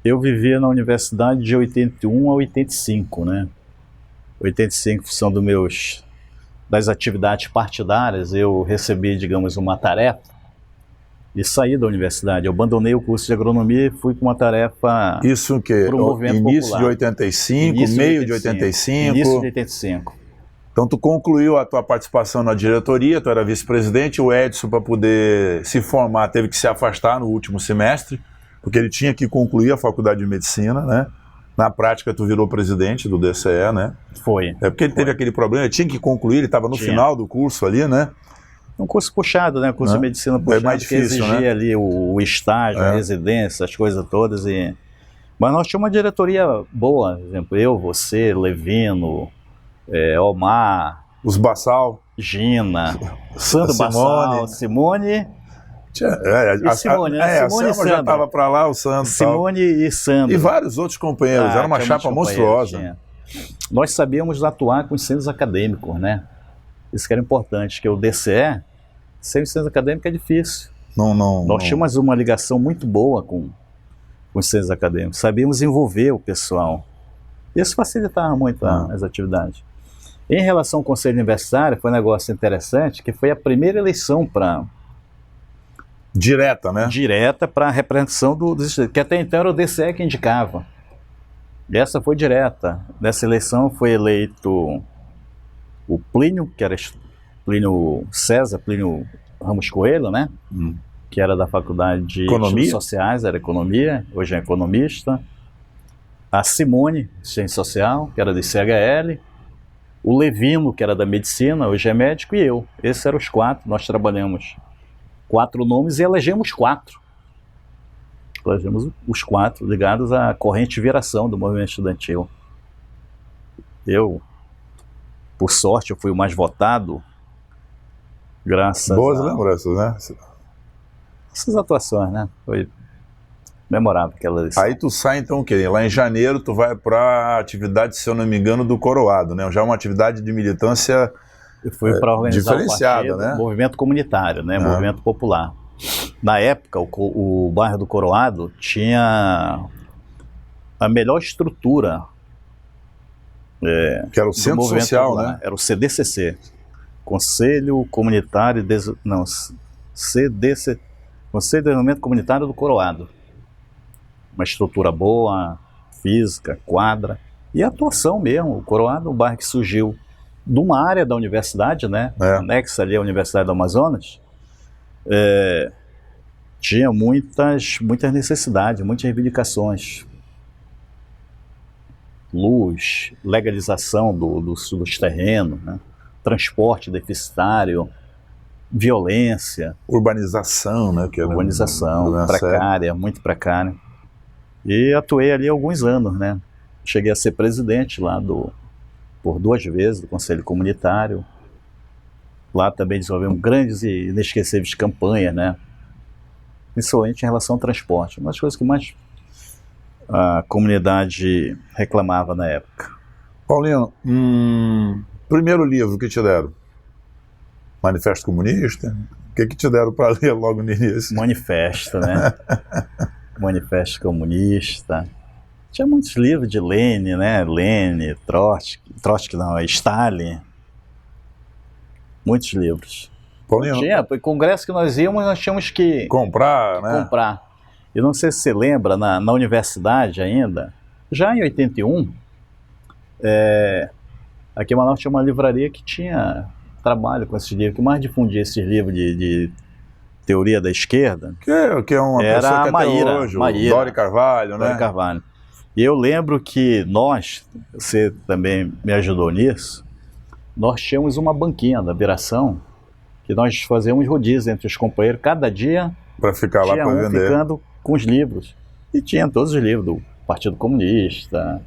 Speaker 2: Eu vivia na universidade de 81 a 85, né? 85 são das atividades partidárias, eu recebi, digamos, uma tarefa e saí da universidade. Eu abandonei o curso de agronomia e fui com uma tarefa.
Speaker 1: Isso o quê? Início de 85, meio de 85?
Speaker 2: Início de 85.
Speaker 1: Então tu concluiu a tua participação na diretoria, tu era vice-presidente, o Edson, para poder se formar, teve que se afastar no último semestre, porque ele tinha que concluir a faculdade de medicina, né? Na prática tu virou presidente do DCE, né?
Speaker 2: Foi.
Speaker 1: É porque ele teve aquele problema, ele tinha que concluir, ele estava no final do curso ali, né?
Speaker 2: Um curso puxado, né? Curso de medicina puxado,
Speaker 1: mais difícil,
Speaker 2: que exigia,
Speaker 1: né?
Speaker 2: ali o estágio, a residência, as coisas todas. Mas nós tínhamos uma diretoria boa, por exemplo, eu, você, Levino, Omar,
Speaker 1: os Bassal,
Speaker 2: Gina, Sandro Bassal, Simone.
Speaker 1: A Simone já estava para lá, o Sandro.
Speaker 2: Simone e Sandro.
Speaker 1: E vários outros companheiros, era uma chapa monstruosa.
Speaker 2: Nós sabíamos atuar com os centros acadêmicos, né? Isso que era importante, que o DCE, sem os centros acadêmicos é difícil. Nós tínhamos uma ligação muito boa com os centros acadêmicos, sabíamos envolver o pessoal. Isso facilitava muito as atividades. Em relação ao Conselho Universitário, foi um negócio interessante, que foi a primeira eleição para...
Speaker 1: Direta, né?
Speaker 2: Direta para a representação dos estudantes, que até então era o DCE que indicava. E essa foi direta. Nessa eleição foi eleito o Plínio, que era Plínio Ramos Coelho, né? Que era da Faculdade de Ciências Sociais, era economia, hoje é economista. A Simone, Ciência Social, que era do CHL. O Levino, que era da medicina, hoje é médico, e eu. Esses eram os 4, nós trabalhamos 4 nomes e elegemos 4. Elegemos os 4 ligados à corrente de viração do movimento estudantil. Eu, por sorte, eu fui o mais votado, graças
Speaker 1: Boas lembranças, né?
Speaker 2: Essas atuações, né? Foi memorável aquela eleição.
Speaker 1: Aí tu sai então o quê? Lá em janeiro tu vai para a atividade, se eu não me engano, do Coroado, né? Já uma atividade de militância
Speaker 2: eu fui para organizar
Speaker 1: diferenciada, né?
Speaker 2: Movimento comunitário, né? Movimento popular. Na época, o bairro do Coroado tinha a melhor estrutura.
Speaker 1: Que era o Centro Social, popular, né?
Speaker 2: Era o CDCC, Conselho Comunitário, CDC, Conselho de Desenvolvimento Comunitário do Coroado. Uma estrutura boa, física, quadra, e atuação mesmo. O Coroado, um bairro que surgiu de uma área da universidade, né? Anexa ali à Universidade do Amazonas, tinha muitas necessidades, muitas reivindicações. Luz, legalização dos terrenos, né? Transporte deficitário, violência.
Speaker 1: Urbanização, né?
Speaker 2: Urbanização, precária, muito precária. E atuei ali alguns anos, né? Cheguei a ser presidente lá por 2 vezes do Conselho Comunitário. Lá também desenvolvemos grandes e inesquecíveis campanhas, né? Principalmente em relação ao transporte. Uma das coisas que mais a comunidade reclamava na época.
Speaker 1: Paulinho, primeiro livro que te deram? Manifesto Comunista? O que te deram para ler logo no início?
Speaker 2: Manifesto, né? Manifesto Comunista. Tinha muitos livros de Lenin, né? Lenin, Trotsky não, Stalin. Muitos livros.
Speaker 1: Paulinho,
Speaker 2: tinha, congresso que nós íamos, nós tínhamos que
Speaker 1: comprar, né?
Speaker 2: Eu não sei se você lembra, na universidade ainda, já em 81, aqui em Manaus tinha uma livraria que tinha trabalho com esses livros, que mais difundia esses livros de teoria da esquerda.
Speaker 1: Que é uma
Speaker 2: era
Speaker 1: pessoa que
Speaker 2: a Maíra,
Speaker 1: até hoje, Dori Carvalho, né?
Speaker 2: Dori Carvalho. E eu lembro que você também me ajudou nisso, nós tínhamos uma banquinha da Viração, que nós fazíamos rodízios entre os companheiros, cada dia
Speaker 1: para ficar lá para vender.
Speaker 2: Ficando com os livros. E tinha todos os livros do Partido Comunista,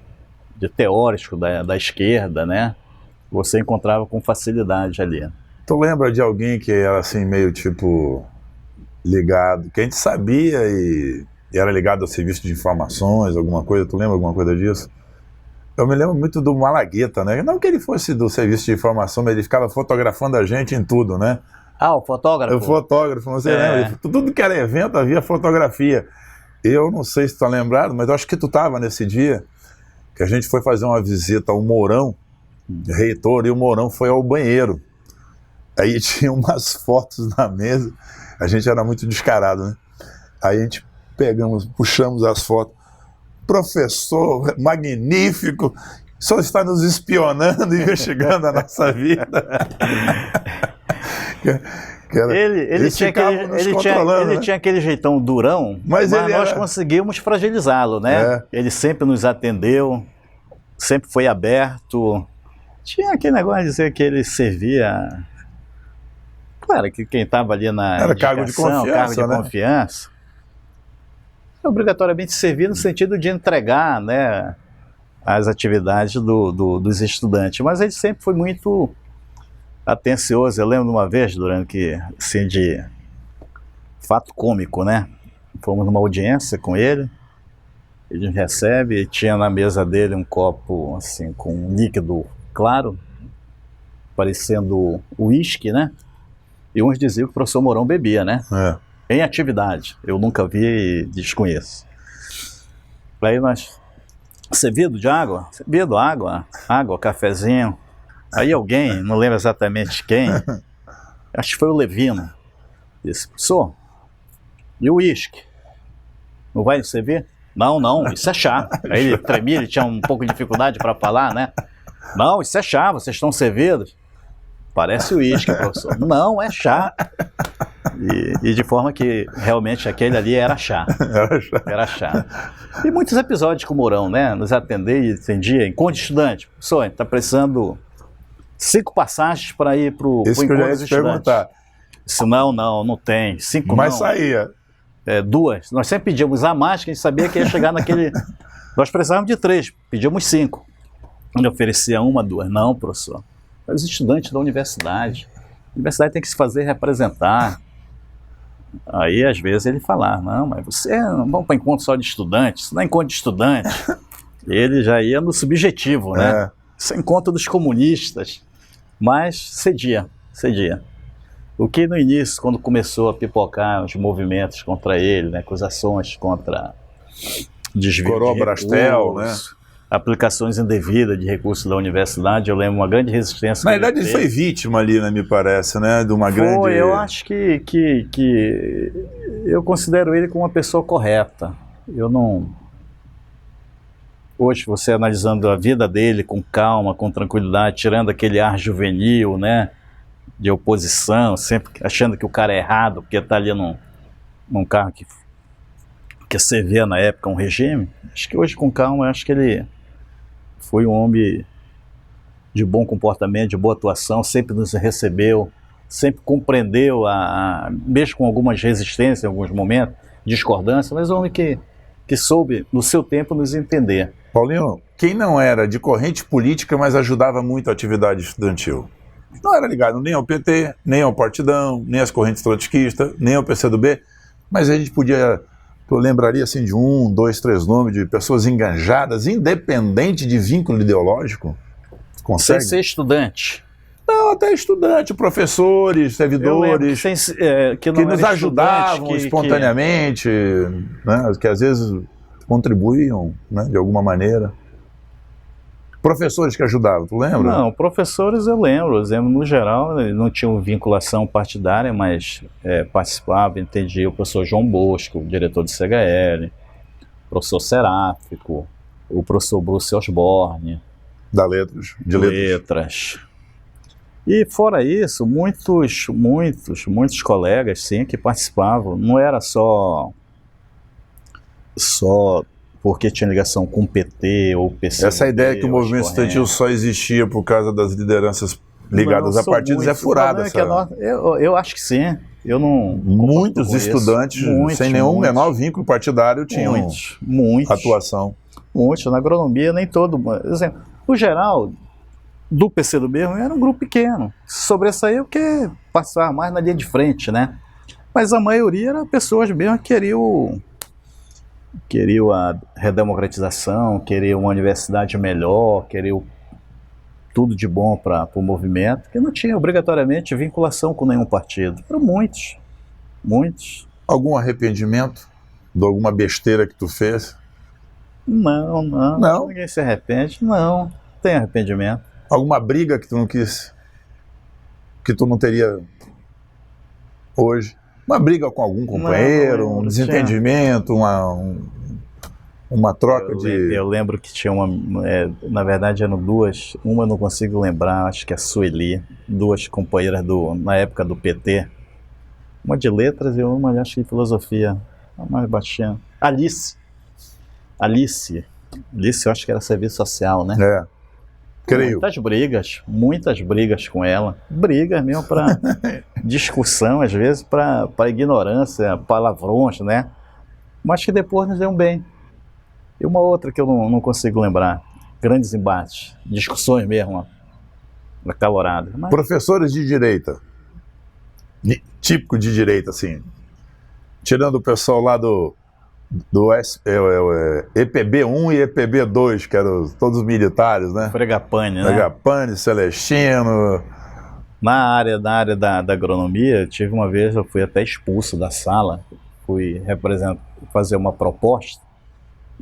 Speaker 2: de teóricos da esquerda, né? Você encontrava com facilidade ali.
Speaker 1: Tu lembra de alguém que era assim, meio tipo, ligado, que a gente sabia e era ligado ao serviço de informações, alguma coisa, tu lembra alguma coisa disso? Eu me lembro muito do Malagueta, né? Não que ele fosse do serviço de informação, mas ele ficava fotografando a gente em tudo, né?
Speaker 2: Ah, o fotógrafo?
Speaker 1: O fotógrafo, você lembra? Tudo que era evento havia fotografia. Eu não sei se tu tá lembrado, mas eu acho que tu tava nesse dia que a gente foi fazer uma visita ao Mourão, reitor, e o Mourão foi ao banheiro. Aí tinha umas fotos na mesa, a gente era muito descarado, né? Aí a gente puxamos as fotos. Professor magnífico, só está nos espionando, investigando a nossa vida.
Speaker 2: Ele tinha aquele jeitão durão, mas nós conseguimos fragilizá-lo, né? É. Ele sempre nos atendeu, sempre foi aberto. Tinha aquele negócio de dizer que ele servia... Claro que quem estava ali na
Speaker 1: era cargo de
Speaker 2: confiança, obrigatoriamente servir no sentido de entregar, né, as atividades dos estudantes. Mas ele sempre foi muito atencioso. Eu lembro de uma vez, durante assim, de fato cômico, né? Fomos numa audiência com ele, ele nos recebe e tinha na mesa dele um copo assim, com um líquido claro, parecendo uísque, né? E uns diziam que o professor Mourão bebia, né? É. Em atividade. Eu nunca vi e desconheço. Aí nós... Servido de água? Servido água, cafezinho. Aí alguém, não lembro exatamente quem, acho que foi o Levino, disse, professor, e o uísque? Não vai servir? Não, isso é chá. Aí ele tremia, ele tinha um pouco de dificuldade para falar, né? Não, isso é chá, vocês estão servidos. Parece uísque, professor. Não, é chá. E de forma que realmente aquele ali era chá. Era chá. E muitos episódios com o Mourão, né? Nos atender e entendia, enquanto estudante. Professor, está precisando 5 passagens para ir para o encontro dos estudantes. Disse, não tem. 5
Speaker 1: mas não. Mas saía.
Speaker 2: 2. Nós sempre pedíamos a mais, que a gente sabia que ia chegar naquele... Nós precisávamos de 3, pedíamos 5. Ele oferecia 1, 2. Não, professor. Os estudantes da universidade. A universidade tem que se fazer representar. Aí, às vezes, ele falava, não, mas você não vamos para encontro só de estudantes, isso não é encontro de estudante. Ele já ia no subjetivo, né? Isso é encontro dos comunistas. Mas cedia. O que no início, quando começou a pipocar os movimentos contra ele, né, acusações contra desvio
Speaker 1: Coroa
Speaker 2: de
Speaker 1: Brastel, né?
Speaker 2: Aplicações indevidas de recursos da universidade, eu lembro uma grande resistência.
Speaker 1: Na verdade, ele foi vítima ali, né, me parece, né, de uma grande...
Speaker 2: Eu acho que eu considero ele como uma pessoa correta. Eu não... Hoje, você analisando a vida dele com calma, com tranquilidade, tirando aquele ar juvenil, né, de oposição, sempre achando que o cara é errado, porque está ali num carro que servia na época um regime. Acho que hoje, com calma, acho que ele foi um homem de bom comportamento, de boa atuação, sempre nos recebeu, sempre compreendeu, mesmo com algumas resistências em alguns momentos, discordância, mas um homem que soube, no seu tempo, nos entender.
Speaker 1: Paulinho, quem não era de corrente política, mas ajudava muito a atividade estudantil? Não era ligado nem ao PT, nem ao Partidão, nem às correntes trotskistas, nem ao PCdoB, mas a gente podia... Eu lembraria assim de 1, 2, 3 nomes de pessoas engajadas, independente de vínculo ideológico.
Speaker 2: Consegue? Sem ser estudante.
Speaker 1: Não, até estudante, professores, servidores, que nos ajudavam espontaneamente, né, que às vezes contribuíam, né, de alguma maneira. Professores que ajudavam, tu lembra?
Speaker 2: Não, professores eu lembro no geral, não tinham vinculação partidária, mas participava, entendia o professor João Bosco, o diretor do CHL, o professor Seráfico, o professor Bruce Osborne.
Speaker 1: De letras.
Speaker 2: E fora isso, muitos colegas, sim, que participavam, não era só porque tinha ligação com o PT ou o PCdoB.
Speaker 1: Essa ideia que o movimento estudantil só existia por causa das lideranças ligadas a partidos é furada.
Speaker 2: Eu acho que sim. Eu não.
Speaker 1: Muitos estudantes, sem nenhum menor vínculo partidário, tinham atuação.
Speaker 2: Muitos. Na agronomia, nem todo. Exemplo, no geral, do PCdoB mesmo era um grupo pequeno, sobressaiu porque passava mais na linha de frente, né? Mas a maioria era pessoas mesmo que queriam a redemocratização, queriam uma universidade melhor, queriam tudo de bom para o movimento, que não tinha obrigatoriamente vinculação com nenhum partido. Eram muitos, muitos.
Speaker 1: Algum arrependimento de alguma besteira que tu fez?
Speaker 2: Não, não,
Speaker 1: Não?
Speaker 2: Ninguém se arrepende, não tem arrependimento.
Speaker 1: Alguma briga que tu não quis, que tu não teria hoje? Uma briga com algum companheiro,
Speaker 2: Não,
Speaker 1: um desentendimento, uma troca
Speaker 2: Eu lembro que tinha na verdade eram duas, uma eu não consigo lembrar, acho que é a Sueli, duas companheiras na época do PT, uma de letras e uma acho que de filosofia, a mais baixinha. Alice, eu acho que era serviço social, né?
Speaker 1: É, creio.
Speaker 2: Muitas brigas com ela, brigas mesmo para discussão, às vezes para ignorância, palavrões, né? Mas que depois nos deu bem. E uma outra que eu não consigo lembrar, grandes embates, discussões mesmo, acaloradas. Mas...
Speaker 1: Professores de direita, típico de direita, assim, tirando o pessoal lá do EPB1 e EPB2, que eram todos militares, né?
Speaker 2: Fragapane, né?
Speaker 1: Fragapane, Celestino.
Speaker 2: Na área da agronomia, tive uma vez, eu fui até expulso da sala, fui fazer uma proposta,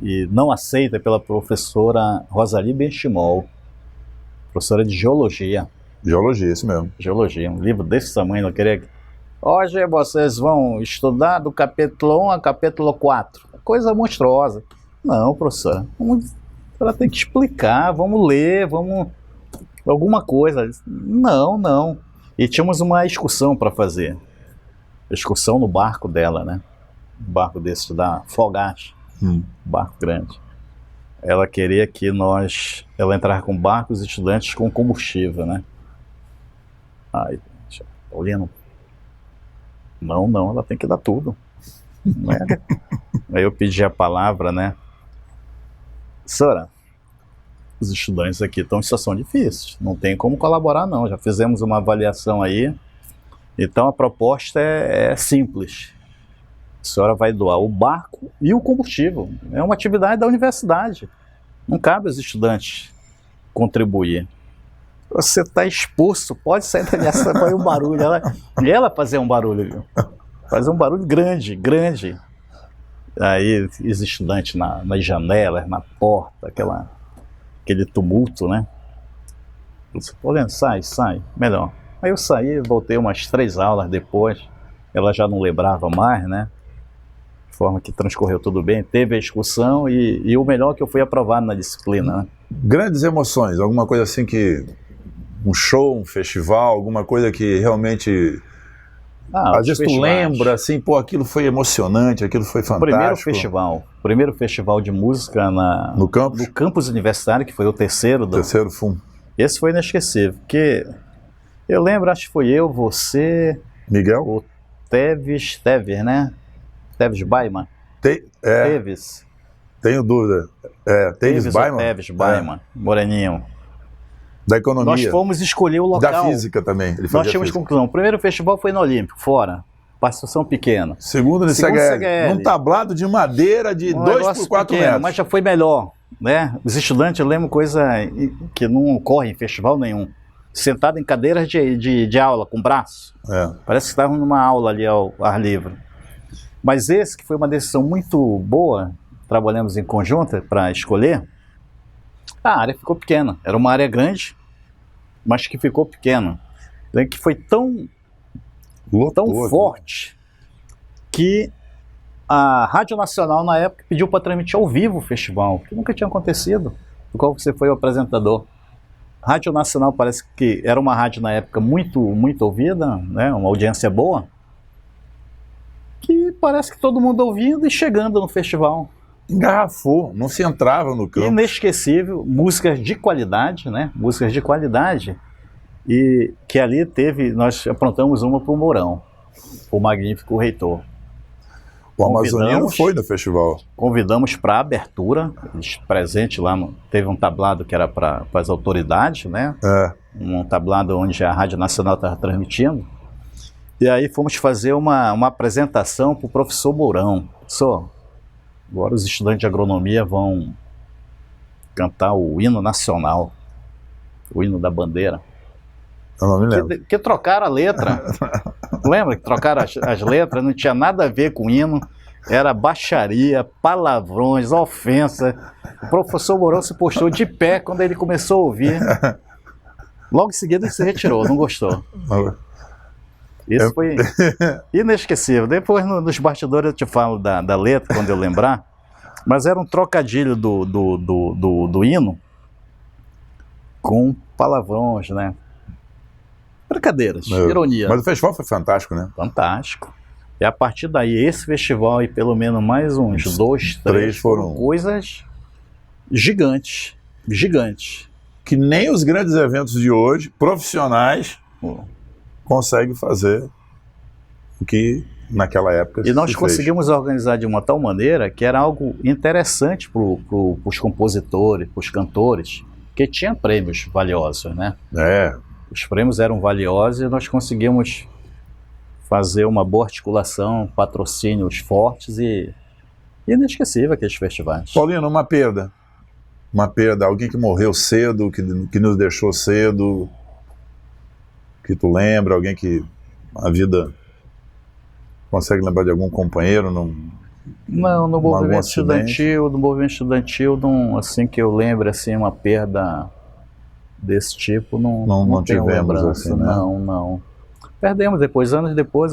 Speaker 2: e não aceita pela professora Rosalie Benchimol, professora de geologia.
Speaker 1: Geologia, isso mesmo.
Speaker 2: Geologia, um livro desse tamanho, eu queria... Hoje vocês vão estudar do capítulo 1 a capítulo 4. Coisa monstruosa. Não, professora, ela tem que explicar, vamos ler, alguma coisa. Não. E tínhamos uma excursão para fazer. Excursão no barco dela, né? Um barco desse da Fogache. Barco grande. Ela queria que ela entrasse com barcos estudantes com combustível, né? Aí, Paulino, não, ela tem que dar tudo. Né? Aí eu pedi a palavra, né? Senhora, os estudantes aqui estão em situação difícil, não tem como colaborar não, já fizemos uma avaliação aí, então a proposta é simples. A senhora vai doar o barco e o combustível. É uma atividade da universidade. Não cabe aos estudantes contribuir. Você está expulso, pode sair dessa, fazer um barulho. Ela fazia um barulho, viu? Fazia um barulho grande. Aí os estudantes nas janelas, na porta, aquele tumulto, né? Eu disse, olha, sai, melhor. Aí eu saí, voltei umas 3 aulas depois. Ela já não lembrava mais, né? De forma que transcorreu tudo bem, teve a excursão e o melhor que eu fui aprovado na disciplina. Né?
Speaker 1: Grandes emoções, alguma coisa assim que... Um show, um festival, alguma coisa que realmente... às vezes tu lembra, assim, pô, aquilo foi emocionante, aquilo foi fantástico.
Speaker 2: Primeiro festival de música no campus universitário, que foi o terceiro.
Speaker 1: Terceiro FUM.
Speaker 2: Esse foi inesquecível, porque eu lembro, acho que foi eu, você...
Speaker 1: Miguel?
Speaker 2: O Teves, né? Teves Baiman? Teves.
Speaker 1: Tenho dúvida. Teves Baiman?
Speaker 2: Teves Baiman, moreninho.
Speaker 1: Da economia.
Speaker 2: Nós fomos escolher o local.
Speaker 1: Da física também.
Speaker 2: Nós tínhamos conclusão. O primeiro festival foi no Olímpico, fora. Participação pequena.
Speaker 1: Segundo no CGL. Num tablado de madeira de 2 por 4 metros.
Speaker 2: Mas já foi melhor. Né? Os estudantes, eu lembro coisa que não ocorre em festival nenhum. Sentado em cadeiras de aula, com braço. Parece que estavam numa aula ali ao ar livre. Mas esse, que foi uma decisão muito boa, trabalhamos em conjunto para escolher, a área ficou pequena. Era uma área grande, mas que ficou pequena. Que foi tão forte que a Rádio Nacional, na época, pediu para transmitir ao vivo o festival, que nunca tinha acontecido, do qual você foi o apresentador. A Rádio Nacional parece que era uma rádio, na época, muito ouvida, né? Uma audiência boa, que parece que todo mundo ouvindo e chegando no festival.
Speaker 1: Engarrafou, não se entrava no campo.
Speaker 2: Inesquecível, músicas de qualidade, né? Músicas de qualidade. E que ali nós aprontamos uma para o Mourão, o magnífico reitor.
Speaker 1: O Amazoniano foi no festival.
Speaker 2: Convidamos para a abertura, presente lá, teve um tablado que era para as autoridades, né? Um tablado onde a Rádio Nacional estava transmitindo. E aí fomos fazer uma apresentação para o professor Mourão. Professor, agora os estudantes de agronomia vão cantar o hino nacional, o hino da bandeira.
Speaker 1: Eu não me lembro.
Speaker 2: Que trocaram a letra. Lembra que trocaram as letras? Não tinha nada a ver com hino. Era baixaria, palavrões, ofensa. O professor Mourão se postou de pé quando ele começou a ouvir. Logo em seguida ele se retirou, não gostou. Isso foi inesquecível. Depois nos bastidores eu te falo da letra, quando eu lembrar. Mas era um trocadilho do hino com palavrões, né? Brincadeiras, ironia.
Speaker 1: Mas o festival foi fantástico, né?
Speaker 2: Fantástico. E a partir daí, esse festival e pelo menos mais uns 2, 3 foram coisas gigantes. Gigantes.
Speaker 1: Que nem os grandes eventos de hoje, profissionais, conseguem fazer o que naquela época
Speaker 2: e nós conseguimos organizar de uma tal maneira que era algo interessante para os compositores, para os cantores, que tinha prêmios valiosos, né? Os prêmios eram valiosos e nós conseguimos fazer uma boa articulação, patrocínios fortes e inesquecível aqueles festivais.
Speaker 1: Paulino, uma perda, alguém que morreu cedo, que nos deixou cedo, que tu lembra, alguém que a vida consegue lembrar de algum companheiro?
Speaker 2: Não, no movimento estudantil, não, assim que eu lembro, assim, uma perda desse tipo, não
Speaker 1: tivemos, assim, né?
Speaker 2: Não. Perdemos depois, anos depois,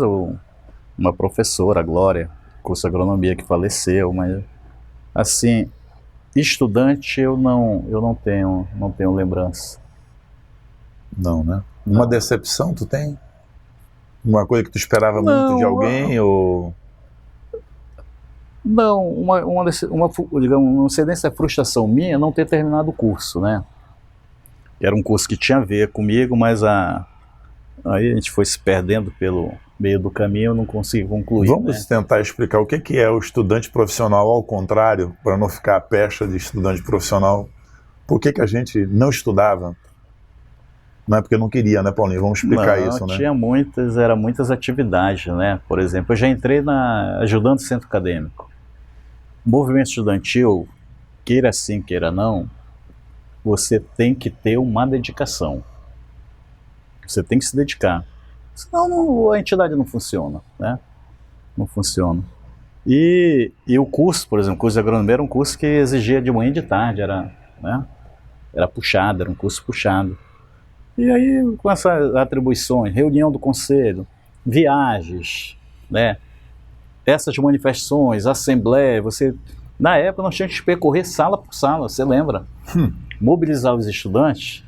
Speaker 2: uma professora, a Glória, curso de agronomia, que faleceu, mas, assim, estudante eu não tenho lembrança.
Speaker 1: Não, né? Uma decepção tu tem? Uma coisa que tu esperava muito de alguém? Ou...
Speaker 2: Não, digamos, não sei nem se é frustração minha não ter terminado o curso, né? Era um curso que tinha a ver comigo, mas aí a gente foi se perdendo pelo meio do caminho, eu não consegui concluir.
Speaker 1: Vamos tentar explicar o que é o estudante profissional ao contrário, para não ficar a pecha de estudante profissional. Por que a gente não estudava? Não é porque não queria, né, Paulinho? Vamos explicar isso, né?
Speaker 2: Tinha muitas atividades, né? Por exemplo, eu já entrei ajudando o centro acadêmico. Movimento estudantil, queira sim, queira não, você tem que ter uma dedicação. Você tem que se dedicar. Senão a entidade não funciona, né? Não funciona. E o curso, por exemplo, o curso de agronomia era um curso que exigia de manhã e de tarde, era puxado, era um curso puxado. E aí, com essas atribuições, reunião do conselho, viagens, né? Essas manifestações, assembleia, na época nós tínhamos que percorrer sala por sala, você lembra? Mobilizar os estudantes,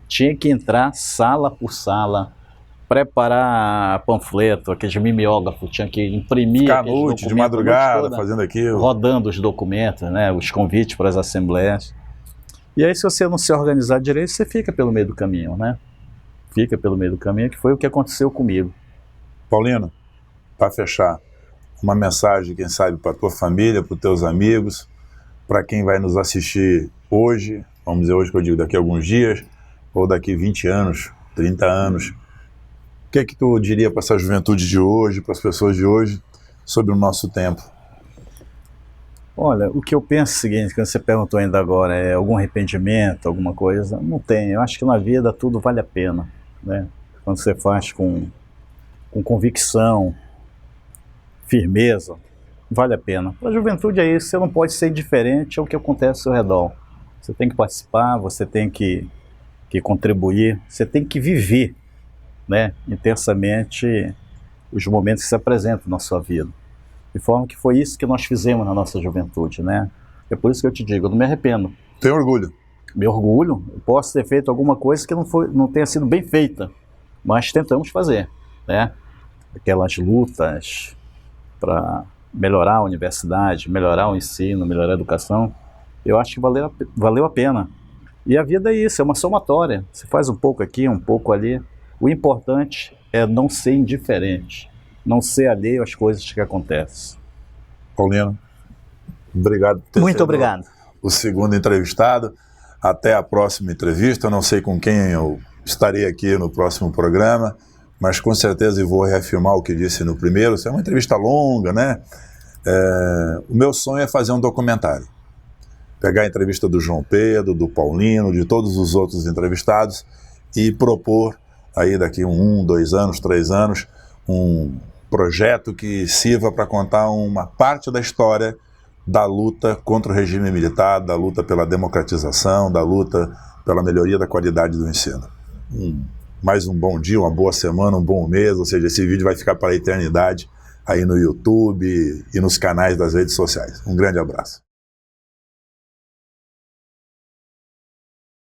Speaker 2: tinha que entrar sala por sala, preparar panfleto, aqueles mimeógrafos, tinha que imprimir.
Speaker 1: Ficar à noite, de madrugada, fazendo aquilo.
Speaker 2: Rodando os documentos, né? Os convites para as assembleias. E aí, se você não se organizar direito, você fica pelo meio do caminho, né? Fica pelo meio do caminho, que foi o que aconteceu comigo.
Speaker 1: Paulino, para fechar, uma mensagem, quem sabe, para a tua família, para os teus amigos, para quem vai nos assistir hoje, vamos dizer hoje que eu digo daqui a alguns dias, ou daqui 20 anos, 30 anos. O que é que tu diria para essa juventude de hoje, para as pessoas de hoje, sobre o nosso tempo?
Speaker 2: Olha, o que eu penso é o seguinte, que você perguntou ainda agora, é algum arrependimento, alguma coisa? Não tem, eu acho que na vida tudo vale a pena, né? Quando você faz com convicção, firmeza, vale a pena. Para a juventude é isso, você não pode ser indiferente ao que acontece ao seu redor. Você tem que participar, você tem que contribuir, você tem que viver, né, intensamente os momentos que se apresentam na sua vida. De forma que foi isso que nós fizemos na nossa juventude, né? É por isso que eu te digo, eu não me arrependo.
Speaker 1: Tenho orgulho.
Speaker 2: Me orgulho, eu posso ter feito alguma coisa que não tenha sido bem feita, mas tentamos fazer, né? Aquelas lutas para melhorar a universidade, melhorar o ensino, melhorar a educação, eu acho que valeu a pena. E a vida é isso, é uma somatória. Você faz um pouco aqui, um pouco ali. O importante é não ser indiferente, não ser alheio às coisas que acontecem.
Speaker 1: Paulino, obrigado por ter
Speaker 2: Muito
Speaker 1: sido
Speaker 2: obrigado.
Speaker 1: o segundo entrevistado. Até a próxima entrevista. Eu não sei com quem eu estarei aqui no próximo programa, mas com certeza eu vou reafirmar o que disse no primeiro. Isso é uma entrevista longa, né? O meu sonho é fazer um documentário. Pegar a entrevista do João Pedro, do Paulino, de todos os outros entrevistados e propor aí daqui 1, 2 anos, 3 anos, um projeto que sirva para contar uma parte da história da luta contra o regime militar, da luta pela democratização, da luta pela melhoria da qualidade do ensino. Mais um bom dia, uma boa semana, um bom mês, ou seja, esse vídeo vai ficar para a eternidade aí no YouTube e nos canais das redes sociais. Um grande abraço.